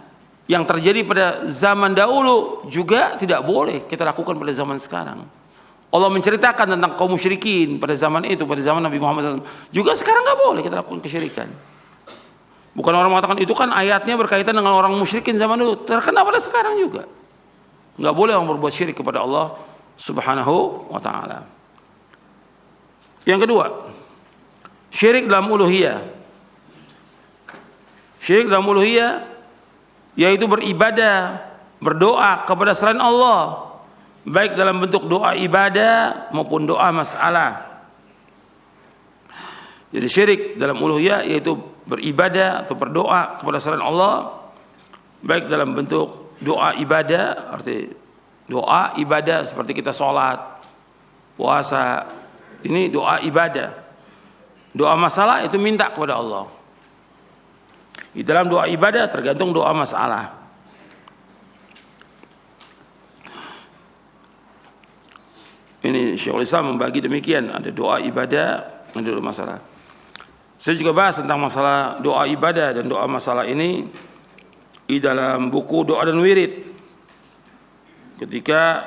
yang terjadi pada zaman dahulu juga tidak boleh kita lakukan pada zaman sekarang. Allah menceritakan tentang kaum musyrikin pada zaman itu, pada zaman Nabi Muhammad SAW. Juga sekarang nggak boleh kita lakukan kesyirikan. Bukan orang mengatakan itu kan ayatnya berkaitan dengan orang musyrikin zaman dulu. Terkena pada sekarang juga. Nggak boleh orang berbuat syirik kepada Allah Subhanahu wa Ta'ala. Yang kedua, syirik dalam uluhiyah. Syirik dalam uluhiyah yaitu beribadah, berdoa kepada selain Allah, baik dalam bentuk doa ibadah maupun doa masalah. Jadi syirik dalam uluhiyah yaitu beribadah atau berdoa kepada selain Allah, baik dalam bentuk doa ibadah, arti doa ibadah seperti kita sholat, puasa, ini doa ibadah. Doa masalah itu minta kepada Allah. Di dalam doa ibadah tergantung doa masalah. Ini Syekhul Islam membagi demikian, ada doa ibadah, ada doa masalah. Saya juga bahas tentang masalah doa ibadah dan doa masalah ini di dalam buku Doa dan Wirid. Ketika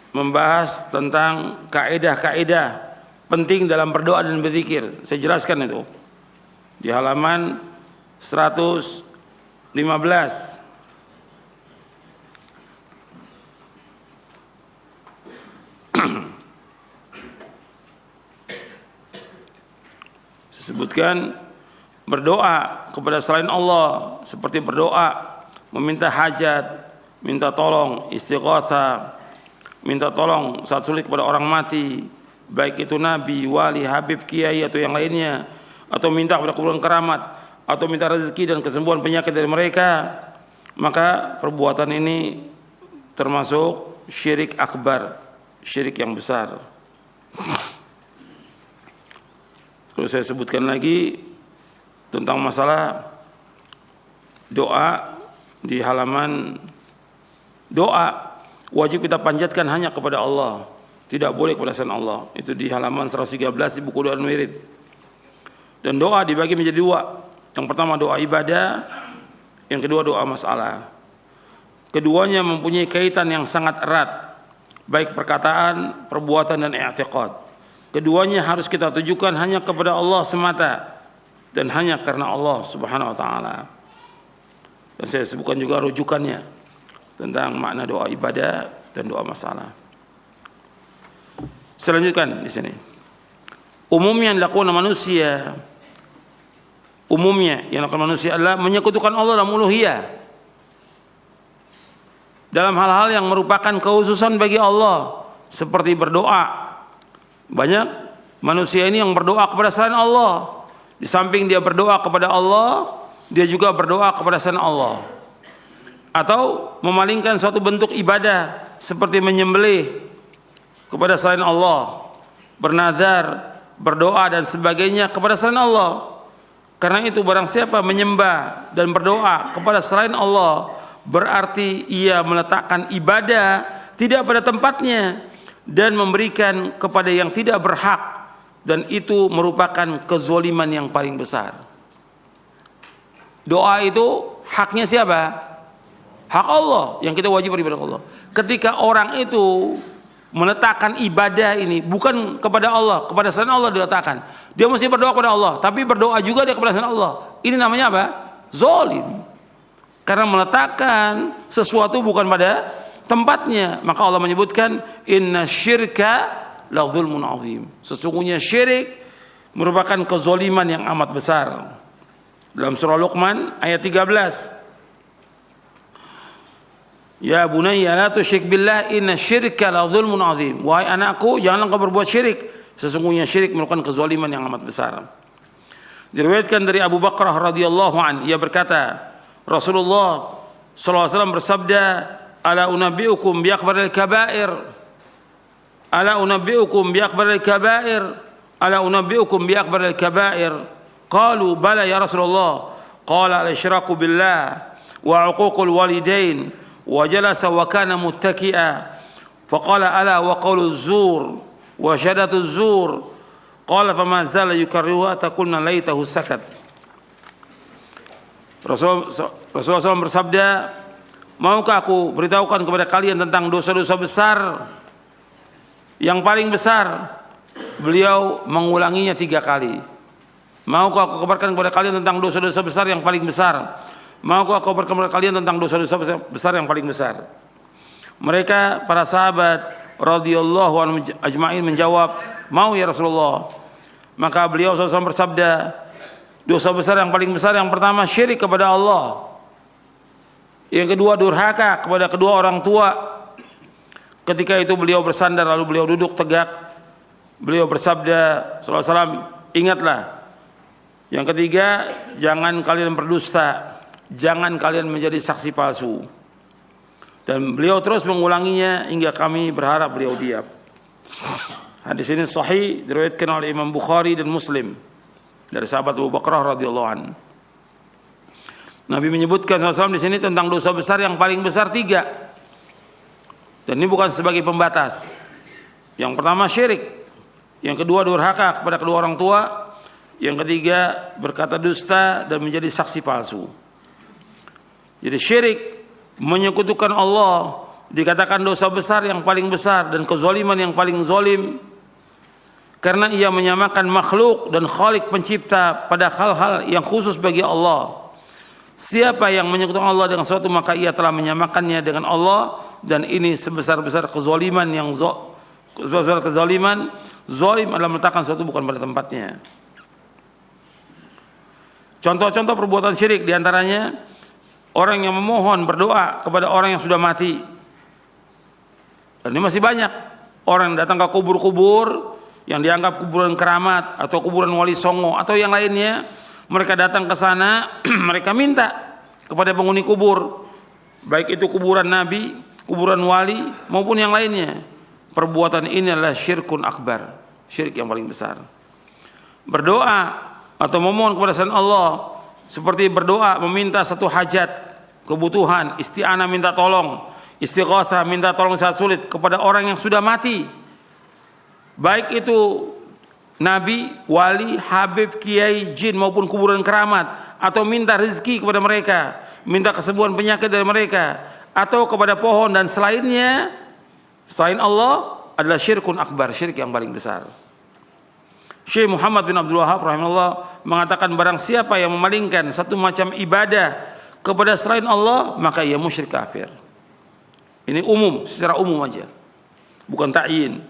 membahas tentang kaidah-kaidah penting dalam berdoa dan berzikir, saya jelaskan itu di halaman 115. disebutkan berdoa kepada selain Allah seperti berdoa meminta hajat, minta tolong, istighatsah, minta tolong saat sulit kepada orang mati, baik itu nabi, wali, habib, kiai atau yang lainnya, atau minta kepada kuburan keramat, atau minta rezeki dan kesembuhan penyakit dari mereka, maka perbuatan ini termasuk syirik akbar, syirik yang besar. Terus saya sebutkan lagi tentang masalah doa di halaman doa wajib kita panjatkan hanya kepada Allah, tidak boleh kepada selain Allah. Itu di halaman 113 di buku doa dan wirid. Dan doa dibagi menjadi dua. Yang pertama doa ibadah, yang kedua doa masalah. Keduanya mempunyai kaitan yang sangat erat, baik perkataan, perbuatan dan i'tiqad. Keduanya harus kita tujukan hanya kepada Allah semata dan hanya karena Allah Subhanahu wa taala. Dan saya sebutkan juga rujukannya tentang makna doa ibadah dan doa masalah. Selanjutnya di sini. Umumnya yang dilakukan manusia, adalah menyekutukan Allah dalam uluhiyah, dalam hal-hal yang merupakan kekhususan bagi Allah, seperti berdoa. Banyak manusia ini yang berdoa kepada selain Allah. Di samping dia berdoa kepada Allah, dia juga berdoa kepada selain Allah. Atau memalingkan suatu bentuk ibadah seperti menyembelih kepada selain Allah, bernazar, berdoa dan sebagainya kepada selain Allah. Karena itu barang siapa menyembah dan berdoa kepada selain Allah, berarti ia meletakkan ibadah tidak pada tempatnya dan memberikan kepada yang tidak berhak, dan itu merupakan kezoliman yang paling besar. Doa itu haknya siapa? Hak Allah yang kita wajib beribadah Allah. Ketika orang itu meletakkan ibadah ini bukan kepada Allah, kepada selain Allah diletakkan, dia mesti berdoa kepada Allah, tapi berdoa juga dia kepada selain Allah. Ini namanya apa? Zolim. Karena meletakkan sesuatu bukan pada tempatnya. Maka Allah menyebutkan inna syirka la dzulmun azim. Sesungguhnya syirik merupakan kezoliman yang amat besar. Dalam surah Luqman ayat 13. Ya bunayya la tusyrik billah inna syirka la dzulmun azim. Wahai anakku, janganlah engkau berbuat syirik. Sesungguhnya syirik merupakan kezoliman yang amat besar. Diriwayatkan dari Abu Bakrah radhiyallahu an, ia berkata, Rasulullah sallallahu alaihi wasallam bersabda, ala unabbiukum bi akbaril kabair, ala unabbiukum bi akbaril kabair, ala unabbiukum bi akbaril kabair. Qalu bala ya Rasulullah. Qala al-isyraku billah wa 'uququl walidain wa jalasa wa kana muttaki'a. Faqala ala wa qawluz zur wa syahadatuz zur. Qala fama zala yukarriruha taqulna laitahu sakat. Rasulullah SAW bersabda, maukah aku beritahukan kepada kalian tentang dosa-dosa besar? Yang paling besar, beliau mengulanginya 3 kali. Maukah aku kabarkan kepada kalian tentang dosa-dosa besar yang paling besar? Maukah aku kabarkan kepada kalian tentang dosa-dosa besar yang paling besar? Mereka, para sahabat radhiyallahu anhum ajma'in menjawab, mau ya Rasulullah. Maka beliau SAW bersabda, dosa besar yang paling besar yang pertama syirik kepada Allah. Yang kedua durhaka kepada kedua orang tua. Ketika itu beliau bersandar lalu beliau duduk tegak. Beliau bersabda sallallahu alaihi wasallam, ingatlah. Yang ketiga, jangan kalian berdusta, jangan kalian menjadi saksi palsu. Dan beliau terus mengulanginya hingga kami berharap beliau diam. Hadis ini sahih diriwayatkan oleh Imam Bukhari dan Muslim dari sahabat Abu Bakrah radhiyallahu anhu. Nabi menyebutkan SAW di sini tentang dosa besar yang paling besar 3. Dan ini bukan sebagai pembatas. Yang pertama syirik, yang kedua durhaka kepada kedua orang tua, yang ketiga berkata dusta dan menjadi saksi palsu. Jadi syirik, menyekutukan Allah, dikatakan dosa besar yang paling besar dan kezaliman yang paling zalim, karena ia menyamakan makhluk dan Khalik pencipta pada hal-hal yang khusus bagi Allah. Siapa yang menyekutukan Allah dengan sesuatu, maka ia telah menyamakannya dengan Allah, dan ini sebesar-besar kezaliman yang sebesar kezaliman. Zalim adalah meletakkan sesuatu bukan pada tempatnya. Contoh-contoh perbuatan syirik diantaranya orang yang memohon berdoa kepada orang yang sudah mati. Dan ini masih banyak orang yang datang ke kubur-kubur yang dianggap kuburan keramat atau kuburan wali songo atau yang lainnya. Mereka datang ke sana, mereka minta kepada penghuni kubur, baik itu kuburan nabi, kuburan wali maupun yang lainnya. Perbuatan ini adalah syirkun akbar, syirik yang paling besar. Berdoa atau memohon kepada selain Allah seperti berdoa meminta satu hajat, kebutuhan, isti'anah minta tolong, istighatsah minta tolong saat sulit kepada orang yang sudah mati, baik itu nabi, wali, habib, kiai, jin maupun kuburan keramat, atau minta rezeki kepada mereka, minta kesembuhan penyakit dari mereka, atau kepada pohon dan selainnya selain Allah adalah syirkun akbar, syirik yang paling besar. Syekh Muhammad bin Abdul Wahab rahimahullah mengatakan barang siapa yang memalingkan satu macam ibadah kepada selain Allah maka ia musyrik kafir. Ini umum, secara umum aja, bukan ta'yin.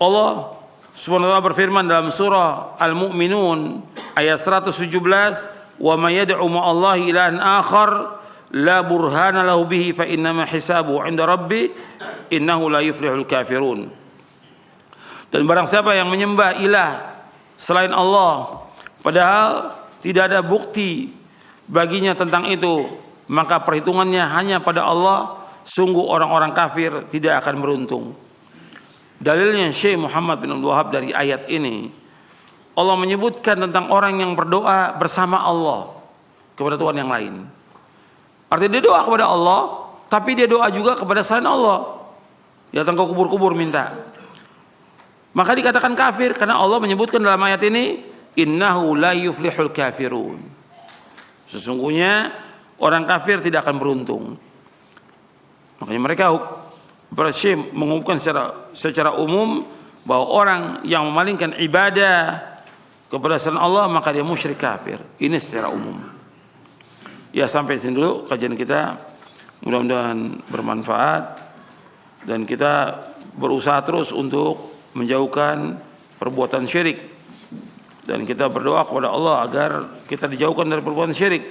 Allah Subhanahu wa ta'ala berfirman dalam surah Al-Mu'minun ayat 117, "Wa may yad'u ma'allahi ilahan akhar la burhana lahu bihi fa innama hisabuhu 'inda rabbi innahu la yuflihul kafirun." Dan barang siapa yang menyembah ilah selain Allah padahal tidak ada bukti baginya tentang itu, maka perhitungannya hanya pada Allah, sungguh orang-orang kafir tidak akan beruntung. Dalilnya Syekh Muhammad bin Abdul Wahab dari ayat ini, Allah menyebutkan tentang orang yang berdoa bersama Allah kepada Tuhan yang lain. Artinya dia doa kepada Allah, tapi dia doa juga kepada selain Allah. Dia datang ke kubur-kubur minta. Maka dikatakan kafir karena Allah menyebutkan dalam ayat ini, innahu la yuflihul kafirun. Sesungguhnya orang kafir tidak akan beruntung. Makanya mereka Syekh mengumumkan secara umum bahwa orang yang memalingkan ibadah kepada selain Allah maka dia musyrik kafir. Ini secara umum. Ya, sampai sini dulu kajian kita. Mudah-mudahan bermanfaat dan kita berusaha terus untuk menjauhkan perbuatan syirik, dan kita berdoa kepada Allah agar kita dijauhkan dari perbuatan syirik.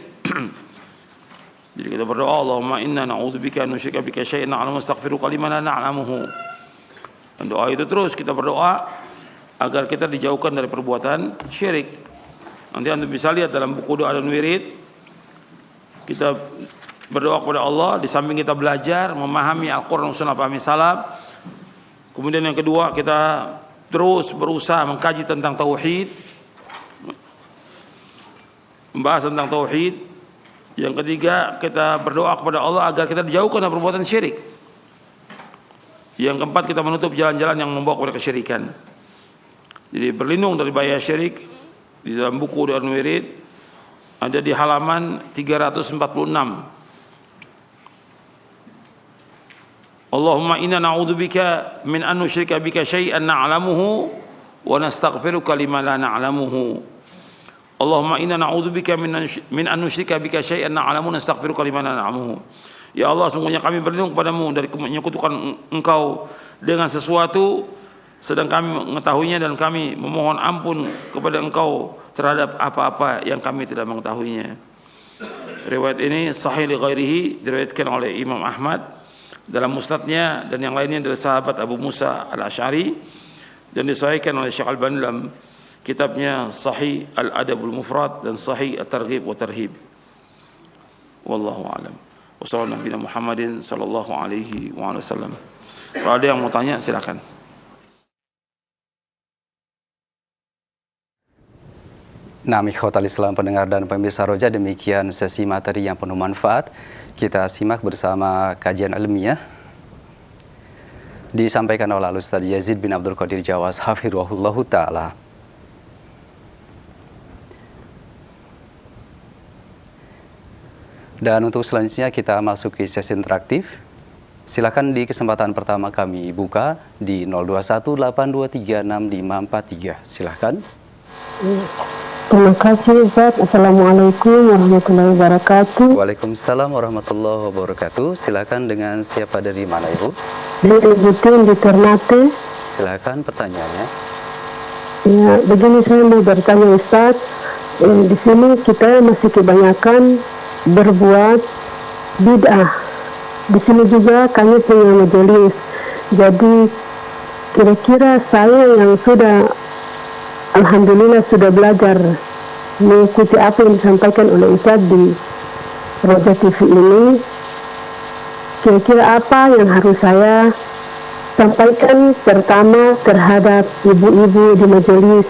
Jadi kita berdoa, Allahumma inna na'udzubika an nusyrika bika syai'an na'lamu astaghfiruka liman la na'lamuhu. Dan doa itu terus kita berdoa agar kita dijauhkan dari perbuatan syirik. Nanti Anda bisa lihat dalam buku doa dan wirid, kita berdoa kepada Allah di samping kita belajar memahami Al-Qur'an dan Sunnah, pahami salaf. Kemudian yang kedua, kita terus berusaha mengkaji tentang tauhid, membahas tentang tauhid. Yang ketiga, kita berdoa kepada Allah agar kita dijauhkan dari perbuatan syirik. Yang keempat, kita menutup jalan-jalan yang membawa kepada kesyirikan. Jadi berlindung dari bahaya syirik di dalam buku dan wirid ada di halaman 346. Allahumma inna na'udzubika min an nusyrika bika syai'an na'lamuhu wa nastaghfiruka lima la na'lamuhu. Allahumma inna na'udzubika min an nusyrika bika syai'an na'lamuhu wa nastaghfiruka lima la na'lamuhu. Ya Allah, sungguhnya kami berlindung kepadamu dari menyekutukan Engkau dengan sesuatu sedang kami mengetahuinya, dan kami memohon ampun kepada Engkau terhadap apa-apa yang kami tidak mengetahuinya. Riwayat ini sahih li ghairihi, diriwayatkan oleh Imam Ahmad dalam musnadnya dan yang lainnya dari sahabat Abu Musa Al-Asy'ari, dan disahihkan oleh Syekh Al-Albani dalam kitabnya Sahih Al-Adabul Mufrad dan Sahih At-Targhib wa Tarhib. Wallahu a'lam. Wassallallahu Nabi Muhammadin sallallahu alaihi wa sallam. Kalau ada yang mau tanya silakan. Nah, ikhwatal Islam, pendengar dan pemirsa Roja, demikian sesi materi yang penuh manfaat. Kita simak bersama kajian ilmiah disampaikan oleh Ustaz Yazid bin Abdul Qadir Jawas hafizahullahu taala. Dan untuk selanjutnya kita masuk ke sesi interaktif. Silakan di kesempatan pertama kami buka di 0218236543. Silakan. Terima kasih Ustaz. Assalamualaikum warahmatullahi wabarakatuh. Waalaikumsalam warahmatullahi wabarakatuh. Silakan, dengan siapa, dari mana Ibu? Dari Butin di Ternate. Silakan pertanyaannya. Ya, begini saya mau bertanya Ustaz. di sini kita masih kebanyakan berbuat bid'ah. Di sini juga kami punya majelis. Jadi kira-kira saya yang sudah, alhamdulillah sudah belajar mengikuti apa yang disampaikan oleh Ustadz di Roja TV ini, kira-kira apa yang harus saya sampaikan pertama terhadap ibu-ibu di majelis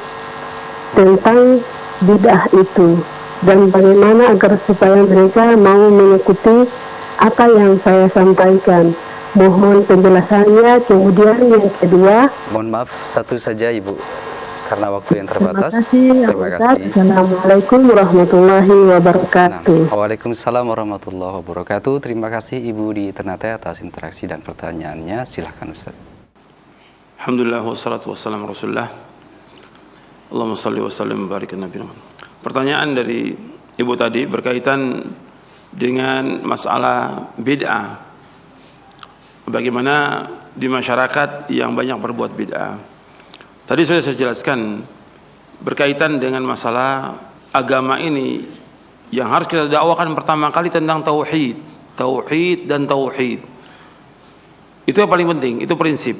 tentang bid'ah itu, dan bagaimana agar supaya mereka mau mengikuti apa yang saya sampaikan. Mohon penjelasannya. Kemudian yang kedua, Mohon maaf, satu saja Ibu, karena waktu yang terbatas. terima kasih. Assalamualaikum warahmatullahi wabarakatuh. Waalaikumsalam warahmatullahi wabarakatuh. Terima kasih Ibu di Ternate atas interaksi dan pertanyaannya. Silahkan Ustaz. Alhamdulillah wassalatu wassalamu rasulullah. Allahumma salli wa sallim barik Nabi. Pertanyaan dari Ibu tadi berkaitan dengan masalah bid'ah. Bagaimana di masyarakat yang banyak berbuat bid'ah. Tadi sudah saya jelaskan berkaitan dengan masalah agama ini yang harus kita dakwakan pertama kali tentang tauhid, tauhid dan tauhid. Itu yang paling penting, itu prinsip.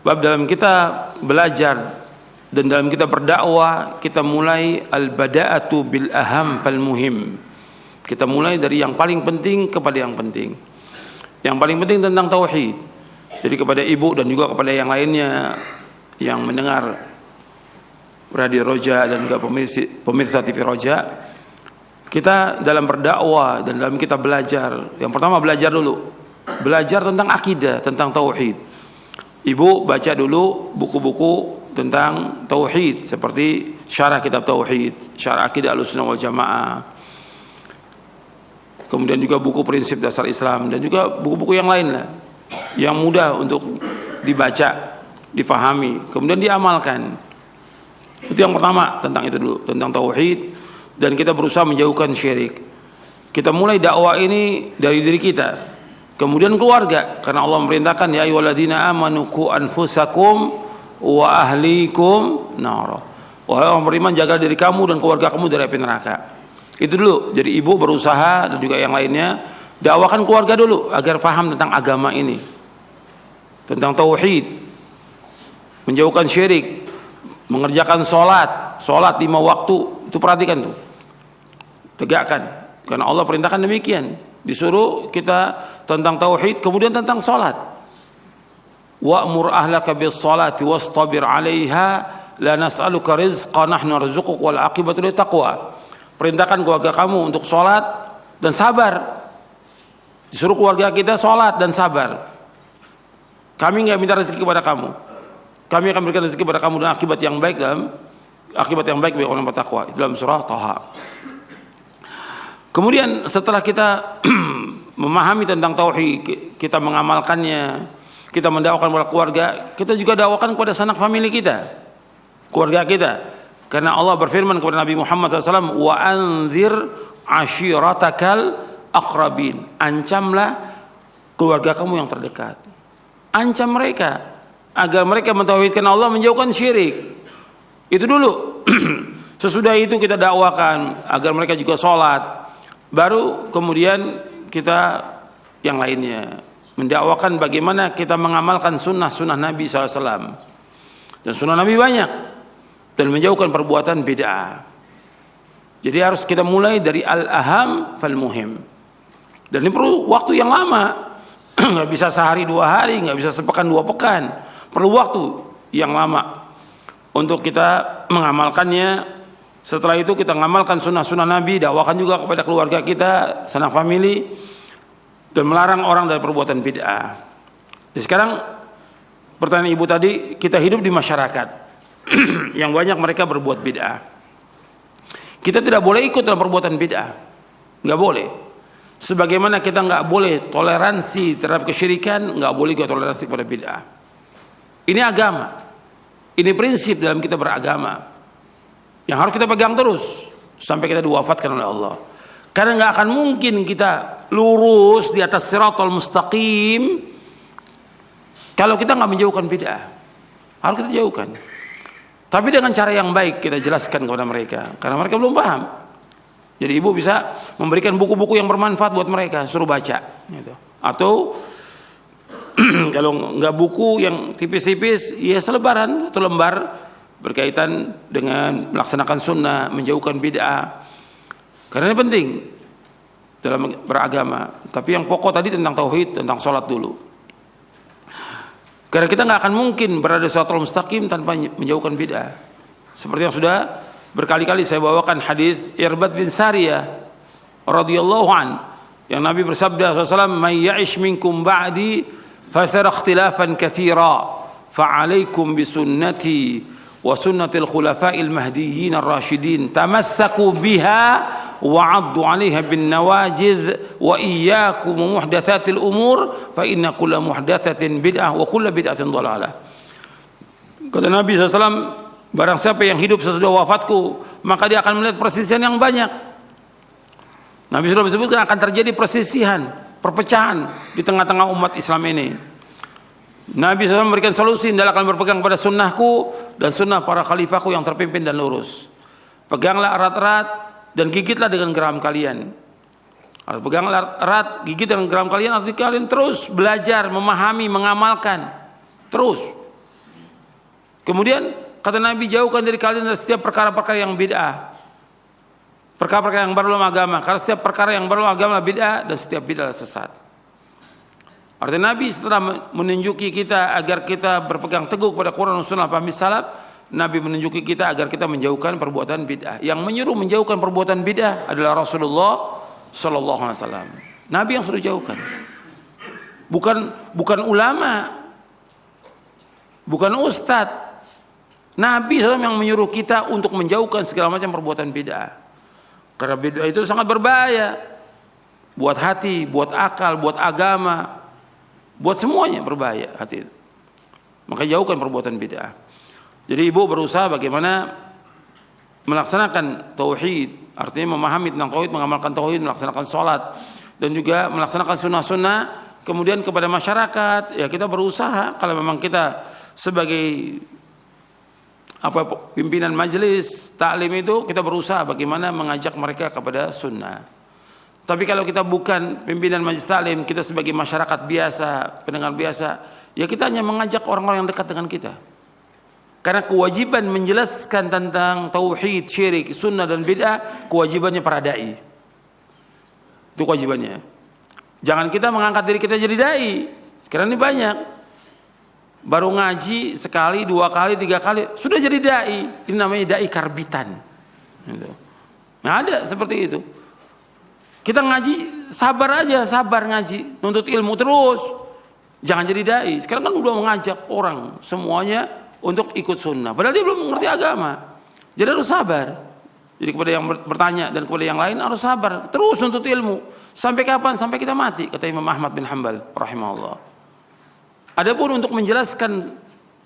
Bab dalam kita belajar dan dalam kita berdakwah, kita mulai al-bada'atu bil aham fal muhim. Kita mulai dari yang paling penting kepada yang penting. Yang paling penting tentang tauhid. Jadi kepada ibu dan juga kepada yang lainnya yang mendengar Radio Roja dan juga pemirsa TV Roja, kita dalam berdakwah dan dalam kita belajar, yang pertama belajar dulu. Belajar tentang akidah, tentang tauhid. Ibu baca dulu buku-buku tentang tauhid seperti syarah kitab tauhid, syarah akidah Ahlussunnah wal Jamaah. Kemudian juga buku prinsip dasar Islam dan juga buku-buku yang lain lah yang mudah untuk dibaca, difahami, kemudian diamalkan. Itu yang pertama, tentang itu dulu, tentang tauhid, dan kita berusaha menjauhkan syirik. Kita mulai dakwah ini dari diri kita, kemudian keluarga, karena Allah memerintahkan ya ayyuhalladzina amanu qu anfusakum wa ahlikum nar. Wahai orang beriman, jaga diri kamu dan keluarga kamu dari api neraka. Itu dulu. Jadi ibu berusaha dan juga yang lainnya dakwakan keluarga dulu agar paham tentang agama ini, tentang tauhid, menjauhkan syirik, mengerjakan sholat 5 waktu. Itu perhatikan tuh, tegakkan, karena Allah perintahkan demikian. Disuruh kita tentang tauhid, kemudian tentang sholat. Wa'mur ahlaka bis salati wastabir 'alaiha la nas'aluka rizqan nahnu narzuquk wal 'aqibatu lit taqwa. Perintahkan keluarga kamu untuk sholat dan sabar. Disuruh keluarga kita sholat dan sabar. Kami nggak minta rezeki kepada kamu. Kami akan berikan rezeki kepada kamu dan akibat yang baik bagi orang bertakwa. Itu dalam surah Thaha. Kemudian setelah kita memahami tentang tauhid, kita mengamalkannya, kita mendakwakan kepada keluarga, kita juga dakwakan kepada sanak famili kita, keluarga kita. Karena Allah berfirman kepada Nabi Muhammad SAW, wa anzir ashiratakal aqrabin. Ancamlah keluarga kamu yang terdekat. Ancam mereka agar mereka mentauhidkan Allah, menjauhkan syirik. Itu dulu. Sesudah itu kita dakwakan agar mereka juga sholat. Baru kemudian kita yang lainnya mendakwakan bagaimana kita mengamalkan sunnah-sunnah Nabi SAW. Dan sunnah Nabi banyak, dan menjauhkan perbuatan bid'ah. Jadi harus kita mulai dari al-aham fal muhim. Dan ini perlu waktu yang lama. Nggak bisa sehari 2 hari, nggak bisa sepekan 2 pekan. Perlu waktu yang lama untuk kita mengamalkannya. Setelah itu kita mengamalkan sunnah-sunnah Nabi, dakwakan juga kepada keluarga kita, sanak famili, dan melarang orang dari perbuatan bid'ah. Jadi sekarang pertanyaan ibu tadi, kita hidup di masyarakat yang banyak mereka berbuat bid'ah. Kita tidak boleh ikut dalam perbuatan bid'ah, nggak boleh. Sebagaimana kita nggak boleh toleransi terhadap kesyirikan, nggak boleh juga toleransi kepada bid'ah. Ini agama, ini prinsip dalam kita beragama yang harus kita pegang terus sampai kita diwafatkan oleh Allah. Karena nggak akan mungkin kita lurus di atas siratal mustaqim kalau kita nggak menjauhkan bid'ah. Harus kita jauhkan. Tapi dengan cara yang baik kita jelaskan kepada mereka, karena mereka belum paham. Jadi ibu bisa memberikan buku-buku yang bermanfaat buat mereka, suruh baca gitu. Atau kalau nggak buku yang tipis-tipis, ya selebaran atau lembar berkaitan dengan melaksanakan sunnah, menjauhkan bid'ah. Karena ini penting dalam beragama. Tapi yang pokok tadi tentang tauhid, tentang sholat dulu. Karena kita nggak akan mungkin berada di shiratal mustaqim tanpa menjauhkan bid'ah. Seperti yang sudah berkali-kali saya bawakan hadis Irbad bin Sariyah radhiyallahu an, yang Nabi bersabda SAW, "May ya'ish minkum ba'di fasara ikhtilafan katsira, fa'alaikum bisunnati wa sunnatil khulafa'il mahdiyyin ar-rasyidin, tamassaku biha wa'addu 'alaiha bin nawajidh wa iyyakum muhdatsatil umur fa inna kulla muhdatsatin bid'ah wa kulla bid'atin dhalalah." Kata Nabi SAW, barang siapa yang hidup sesudah wafatku, maka dia akan melihat perselisihan yang banyak. Nabi sudah menyebutkan akan terjadi perselisihan, perpecahan di tengah-tengah umat Islam ini. Nabi SAW memberikan solusi, hendaklah kalian berpegang pada sunnahku dan sunnah para khalifahku yang terpimpin dan lurus. Peganglah erat-erat dan gigitlah dengan geram kalian. Peganglah erat, gigit dengan geram kalian, artinya kalian terus belajar, memahami, mengamalkan terus. Kemudian kata Nabi, jauhkan dari kalian dari setiap perkara-perkara yang bid'ah, perkara-perkara yang baru dalam agama, karena setiap perkara yang baru dalam agama bid'ah dan setiap bid'ah sesat. Artinya Nabi setelah menunjuki kita agar kita berpegang teguh pada Quran dan Sunnah paham salaf, Nabi menunjuki kita agar kita menjauhkan perbuatan bid'ah. Yang menyuruh menjauhkan perbuatan bid'ah adalah Rasulullah Sallallahu Alaihi Wasallam. Nabi yang suruh jauhkan, bukan ulama, bukan ustadz. Nabi SAW yang menyuruh kita untuk menjauhkan segala macam perbuatan bid'ah. Karena bid'ah itu sangat berbahaya buat hati, buat akal, buat agama, buat semuanya berbahaya hati. Maka jauhkan perbuatan bid'ah. Jadi ibu berusaha bagaimana melaksanakan tauhid, artinya memahami tentang tauhid, mengamalkan tauhid, melaksanakan sholat, dan juga melaksanakan sunnah-sunnah. Kemudian kepada masyarakat, ya kita berusaha kalau memang kita sebagai pimpinan majelis taklim itu, kita berusaha bagaimana mengajak mereka kepada sunnah. Tapi kalau kita bukan pimpinan majelis taklim, kita sebagai masyarakat biasa, pendengar biasa, ya kita hanya mengajak orang-orang yang dekat dengan kita. Karena kewajiban menjelaskan tentang tauhid, syirik, sunnah dan bid'ah, kewajibannya para dai. Itu kewajibannya. Jangan kita mengangkat diri kita jadi dai. Sekarang ini banyak, baru ngaji sekali, 2 kali, 3 kali sudah jadi dai. Ini namanya dai karbitan. Nah, ada seperti itu. Kita ngaji sabar aja, sabar ngaji, nuntut ilmu terus. Jangan jadi dai. Sekarang kan udah mengajak orang semuanya untuk ikut sunnah, padahal dia belum mengerti agama. Jadi harus sabar. Jadi kepada yang bertanya dan kepada yang lain harus sabar, terus nuntut ilmu. Sampai kapan? Sampai kita mati, kata Imam Ahmad bin Hanbal rahimahullah. Adapun untuk menjelaskan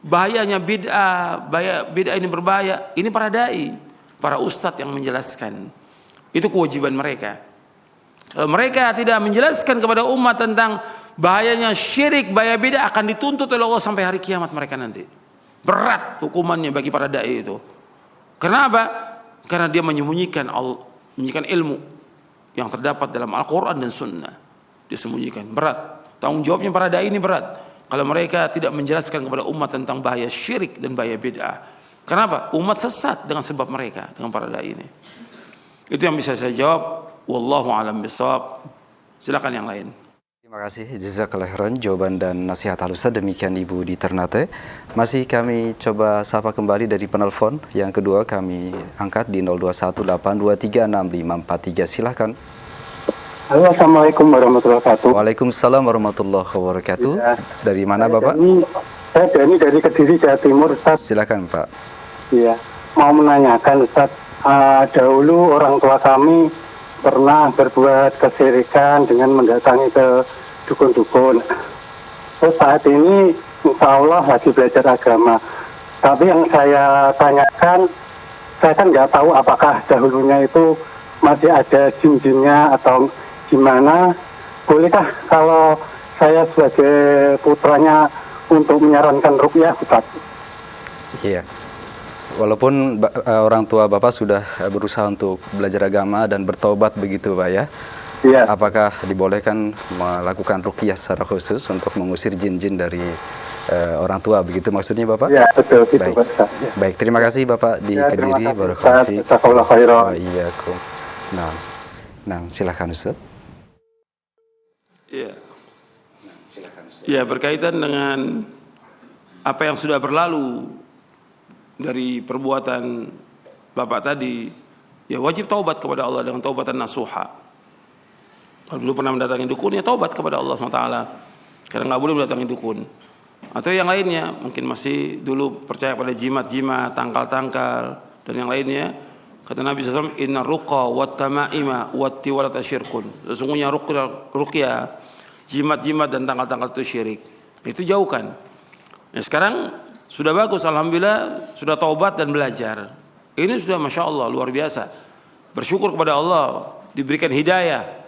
bahayanya bid'ah, bid'ah ini berbahaya, ini para dai, para ustadz yang menjelaskan. Itu kewajiban mereka. Kalau mereka tidak menjelaskan kepada umat tentang bahayanya syirik, bahaya bid'ah, akan dituntut oleh Allah sampai hari kiamat mereka nanti. Berat hukumannya bagi para dai itu. Kenapa? Karena dia menyembunyikan ilmu yang terdapat dalam Al-Quran dan Sunnah. Dia sembunyikan. Berat. Tanggung jawabnya para dai ini berat. Kalau mereka tidak menjelaskan kepada umat tentang bahaya syirik dan bahaya bid'ah. Kenapa? Umat sesat dengan sebab mereka, dengan para dai ini. Itu yang bisa saya jawab. Wallahu a'lam bishawab. Silakan yang lain. Terima kasih jazakallahu khairan jawaban dan nasihat halusnya, demikian Ibu di Ternate. Masih kami coba sapa kembali dari penelpon. Yang kedua kami angkat di 0218236543. Silakan. Halo, assalamualaikum warahmatullahi wabarakatuh. Waalaikumsalam warahmatullahi wabarakatuh. Ya, dari mana Bapak? Saya Dani dari Kediri, Jawa Timur, Ustaz. Silakan Pak. Iya, mau menanyakan Ustaz, dahulu orang tua kami pernah berbuat kesyirikan dengan mendatangi ke dukun-dukun. Terus saat ini insya Allah lagi belajar agama. Tapi yang saya tanyakan, saya kan nggak tahu apakah dahulunya itu masih ada jin-jinnya atau gimana. Bolehkah kalau saya sebagai putranya untuk menyarankan ruqyah, Ustaz? Iya. walaupun orang tua Bapak sudah berusaha untuk belajar agama dan bertobat begitu Pak ya. Iya. Apakah dibolehkan melakukan ruqyah secara khusus untuk mengusir jin-jin dari orang tua begitu maksudnya Bapak? Iya, betul itu Baik. Pak Ustaz. Ya. Baik, terima kasih Bapak di Ya, terima Kediri. kasih, Barakallahu Ustaz. fiik. Jazakallahu khairan. Wa iyyakum. Nah, silakan Ustaz. Ya. Ya, berkaitan dengan apa yang sudah berlalu dari perbuatan Bapak tadi, ya wajib taubat kepada Allah dengan taubatan nasuha. Kalau dulu pernah mendatangi dukun, ya taubat kepada Allah SWT. Karena nggak boleh mendatangi dukun. Atau yang lainnya, mungkin masih dulu percaya pada jimat-jimat, tangkal-tangkal, dan yang lainnya. Kata Nabi SAW, Inna ruqa wat tama'ima wat tiwalata syirkun. Sesungguhnya ruqyah, jimat-jimat dan tangkal-tangkal itu syirik. Itu jauhkan. Ya, sekarang sudah bagus, alhamdulillah, sudah taubat dan belajar. Ini sudah masya Allah luar biasa. Bersyukur kepada Allah diberikan hidayah.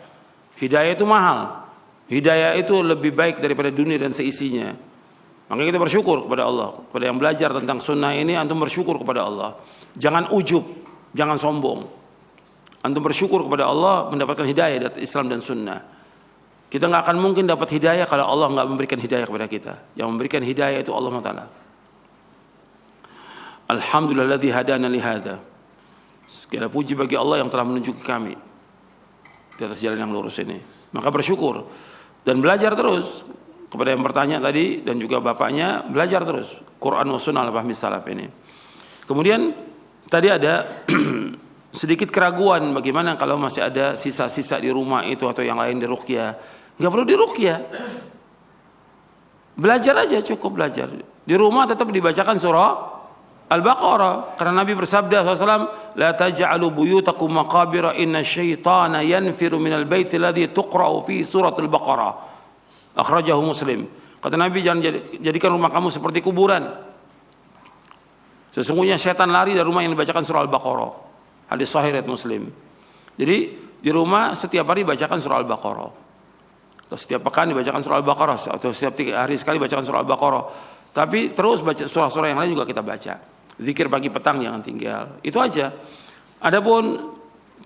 Hidayah itu mahal. Hidayah itu lebih baik daripada dunia dan seisinya. Makanya kita bersyukur kepada Allah. Kepada yang belajar tentang sunnah ini, antum bersyukur kepada Allah. Jangan ujub, jangan sombong. Antum bersyukur kepada Allah mendapatkan hidayah dari Islam dan sunnah. Kita nggak akan mungkin dapat hidayah kalau Allah nggak memberikan hidayah kepada kita. Yang memberikan hidayah itu Allah Taala. Alhamdulillahilladzi hadana li hadza. Segala puji bagi Allah yang telah menunjuki kami di atas jalan yang lurus ini. Maka bersyukur dan belajar terus. Kepada yang bertanya tadi dan juga bapaknya, belajar terus Quran wa sunnah al-fahmi salaf ini. Kemudian tadi ada sedikit keraguan bagaimana kalau masih ada sisa-sisa di rumah itu atau yang lain di ruqyah. Nggak perlu di ruqyah. Belajar aja, cukup belajar. Di rumah tetap dibacakan surah Al-Baqarah. Karena Nabi bersabda SAW, La taj'alu buyutakum maqabira inna syaitana yanfiru minal baiti alladhi tuqra'u fi surat Al-Baqarah. Akhrajahu Muslim. Kata Nabi, jangan jadikan rumah kamu seperti kuburan. Sesungguhnya setan lari dari rumah yang dibacakan surah Al-Baqarah. Hadis sahih riwayat Muslim. Jadi di rumah setiap hari bacakan surah Al-Baqarah. Atau setiap pekan dibacakan surah Al-Baqarah, atau setiap 3 hari sekali bacakan surah Al-Baqarah. Tapi terus baca surah-surah yang lain juga kita baca. Zikir pagi petang jangan tinggal. Itu aja. Adapun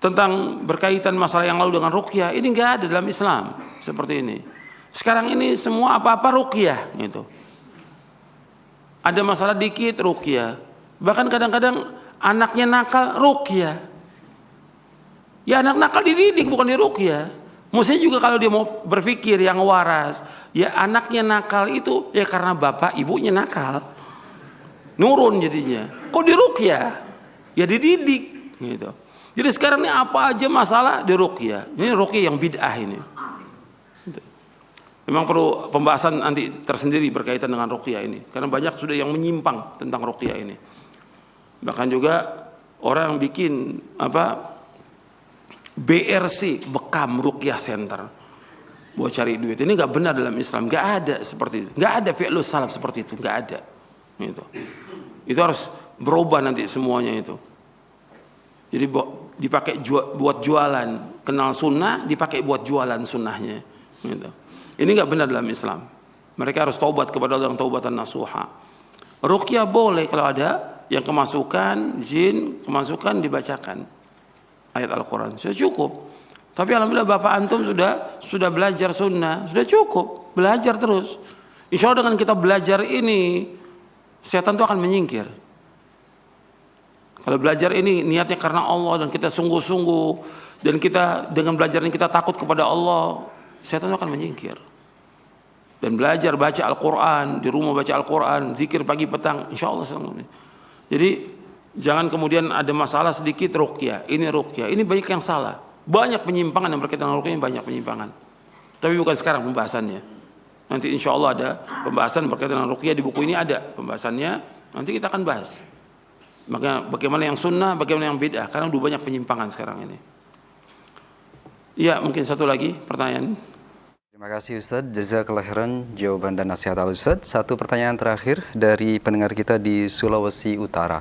tentang berkaitan masalah yang lalu dengan ruqyah, ini enggak ada dalam Islam seperti ini. Sekarang ini semua apa-apa ruqyah gitu. Ada masalah dikit ruqyah. Bahkan kadang-kadang anaknya nakal ruqyah. Ya anak nakal dididik bukan di ruqyah. Mestinya juga kalau dia mau berpikir yang waras, ya anaknya nakal itu ya karena bapak ibunya nakal. Nurun jadinya. Kok di ruqyah? Ya dididik gitu. Jadi sekarang ini apa aja masalah di ruqyah. Ini ruqyah yang bid'ah ini. Gitu. Memang perlu pembahasan nanti tersendiri berkaitan dengan ruqyah ini. Karena banyak sudah yang menyimpang tentang ruqyah ini. Bahkan juga orang bikin BRC, Bekam Ruqyah Center, buat cari duit. Ini nggak benar dalam Islam, nggak ada seperti itu, nggak ada fi'lus salaf seperti itu, nggak ada. Gitu. Itu harus berubah nanti semuanya itu. Jadi dipakai buat jualan, kenal sunnah, dipakai buat jualan sunnahnya. Gitu. Ini nggak benar dalam Islam. Mereka harus taubat kepada Allah dengan taubatan nasuha. Ruqyah boleh kalau ada yang kemasukan jin, kemasukan dibacakan ayat Al-Quran, sudah cukup. Tapi alhamdulillah bapak antum sudah belajar sunnah, sudah cukup, belajar terus. Insya Allah dengan kita belajar ini, setan itu akan menyingkir. Kalau belajar ini niatnya karena Allah dan kita sungguh-sungguh, dan kita dengan belajar ini kita takut kepada Allah, setan itu akan menyingkir. Dan belajar baca Al-Quran, di rumah baca Al-Quran, zikir pagi petang, insya Allah. Jadi jangan kemudian ada masalah sedikit ruqyah, ini ruqyah, ini banyak yang salah. Banyak penyimpangan yang berkaitan dengan ruqyah, banyak penyimpangan. Tapi bukan sekarang pembahasannya. Nanti insya Allah ada pembahasan berkaitan dengan ruqyah, di buku ini ada pembahasannya. Nanti kita akan bahas. Maka bagaimana yang sunnah, bagaimana yang bid'ah, karena udah banyak penyimpangan sekarang ini. Iya, mungkin satu lagi pertanyaan. Terima kasih Ustadz, jazakallahu khairan jawaban dan nasihat Al-Ustadz. Satu pertanyaan terakhir dari pendengar kita di Sulawesi Utara.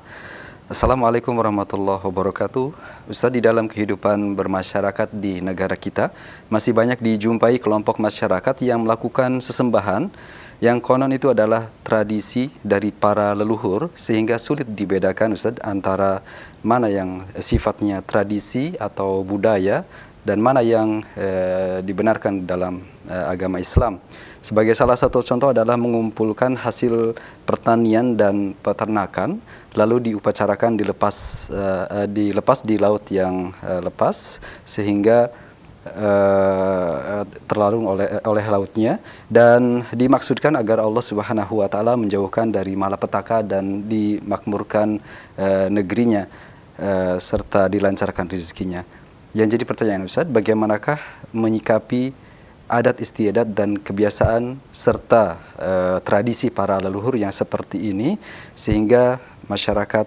Assalamualaikum warahmatullahi wabarakatuh. Ustadz, di dalam kehidupan bermasyarakat di negara kita masih banyak dijumpai kelompok masyarakat yang melakukan sesembahan yang konon itu adalah tradisi dari para leluhur, sehingga sulit dibedakan Ustadz antara mana yang sifatnya tradisi atau budaya dan mana yang dibenarkan dalam agama Islam. Sebagai salah satu contoh adalah mengumpulkan hasil pertanian dan peternakan, lalu diupacarakan dilepas di laut yang lepas, sehingga terlarung oleh lautnya, dan dimaksudkan agar Allah Subhanahu wa taala menjauhkan dari malapetaka dan dimakmurkan negerinya serta dilancarkan rezekinya. Yang jadi pertanyaan Ustadz, bagaimanakah menyikapi adat istiadat dan kebiasaan serta tradisi para leluhur yang seperti ini sehingga masyarakat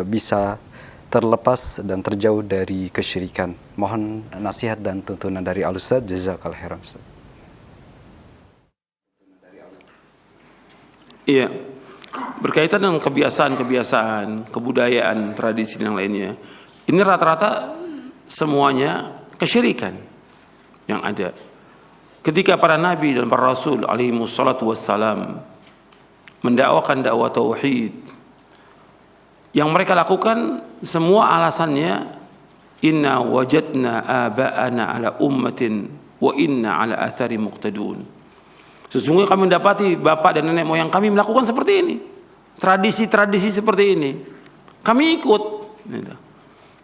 bisa terlepas dan terjauh dari kesyirikan? Mohon nasihat dan tuntunan dari Al-Ustadz. Jazakallahu khairan Ustadz. Iya, berkaitan dengan kebiasaan-kebiasaan, kebudayaan, tradisi yang lainnya, ini rata-rata semuanya kesyirikan yang ada. Ketika para nabi dan para rasul alaihi wassalatu wassalam mendakwakan dakwah tauhid, yang mereka lakukan semua alasannya inna wajadna aba'ana ala ummatin wa inna ala athari muqtadun. Sesungguhnya kami mendapati bapak dan nenek moyang kami melakukan seperti ini, tradisi-tradisi seperti ini, kami ikut.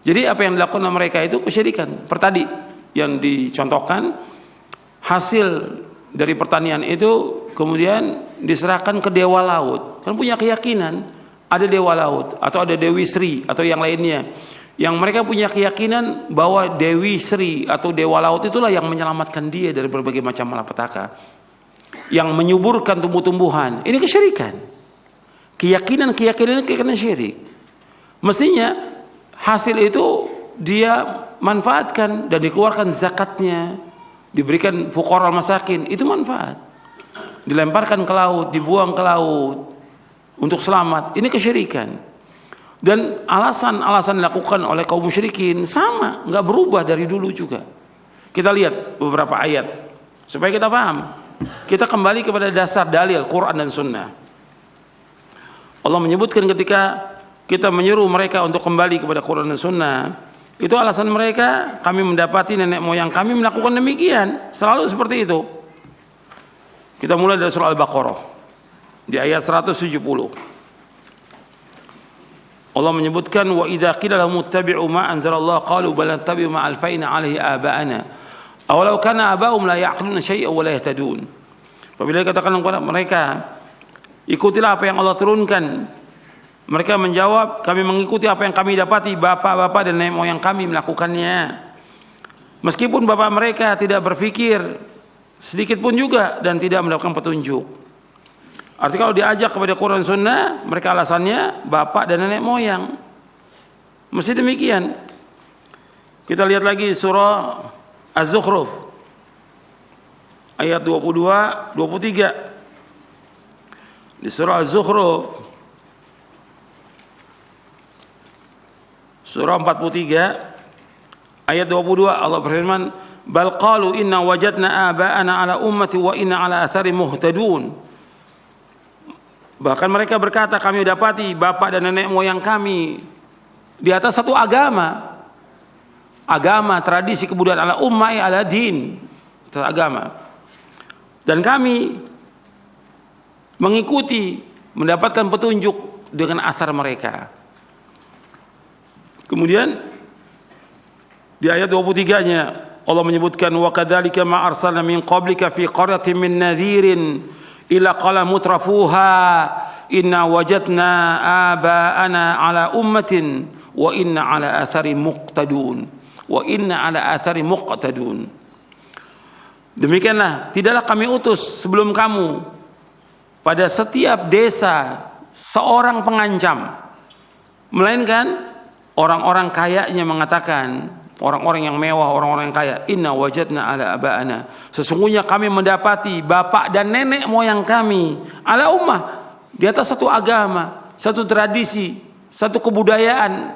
Jadi apa yang dilakukan oleh mereka itu kesyirikan. Pertadi yang dicontohkan, hasil dari pertanian itu kemudian diserahkan ke dewa laut. Kan punya keyakinan ada dewa laut atau ada Dewi Sri atau yang lainnya, yang mereka punya keyakinan bahwa Dewi Sri atau dewa laut itulah yang menyelamatkan dia dari berbagai macam malapetaka, yang menyuburkan tumbuh-tumbuhan. Ini kesyirikan. Keyakinan syirik. Mestinya hasil itu dia manfaatkan dan dikeluarkan zakatnya, diberikan fuqara masakin, itu manfaat. Dilemparkan ke laut, dibuang ke laut untuk selamat, ini kesyirikan. Dan alasan-alasan dilakukan oleh kaum musyrikin sama, nggak berubah dari dulu juga. Kita lihat beberapa ayat supaya kita paham. Kita kembali kepada dasar dalil Quran dan Sunnah. Allah menyebutkan ketika kita menyuruh mereka untuk kembali kepada Quran dan Sunnah, itu alasan mereka, kami mendapati nenek moyang kami melakukan demikian, selalu seperti itu. Kita mulai dari surah Al-Baqarah di ayat 170. Allah menyebutkan wa idza qila lahum ittabi'u ma anzalallahu qalu bal nattabi'u ma alfayna 'alaihi aba'ana aw law kana aba'um la ya'qiluna syai'an wa la yahtadun. Apabila dikatakan kepada mereka, ikutilah apa yang Allah turunkan, mereka menjawab, kami mengikuti apa yang kami dapati bapak-bapak dan nenek moyang kami melakukannya. Meskipun bapak mereka tidak berpikir sedikit pun juga dan tidak mendapatkan petunjuk. Artinya kalau diajak kepada Quran Sunnah, mereka alasannya bapak dan nenek moyang. Mesti demikian. Kita lihat lagi surah Az-Zukhruf ayat 22, 23. Di surah Az-Zukhruf surah 43 ayat 22, Allah berfirman, bal qalu inna wajadna aba'ana ala ummati wa inna ala athari muhtadun. Bahkan mereka berkata, kami dapati bapak dan nenek moyang kami di atas satu agama, tradisi, kebudayaan, ala ummah, ala din, agama, dan kami mengikuti, mendapatkan petunjuk dengan asar mereka. Kemudian di ayat 23-nya Allah menyebutkan wa kadzalika ma arsalna min qablika fi qaryatin min nadhirin illa qala mutrafuha inna wajadna aba'ana ala ummatin wa inna ala athari muqtadun Demikianlah tidaklah kami utus sebelum kamu pada setiap desa seorang pengancam, melainkan orang-orang kayanya mengatakan, orang-orang yang mewah, orang-orang yang kaya, inna wajadna ala aba'ana, sesungguhnya kami mendapati bapak dan nenek moyang kami ala ummah, di atas satu agama, satu tradisi, satu kebudayaan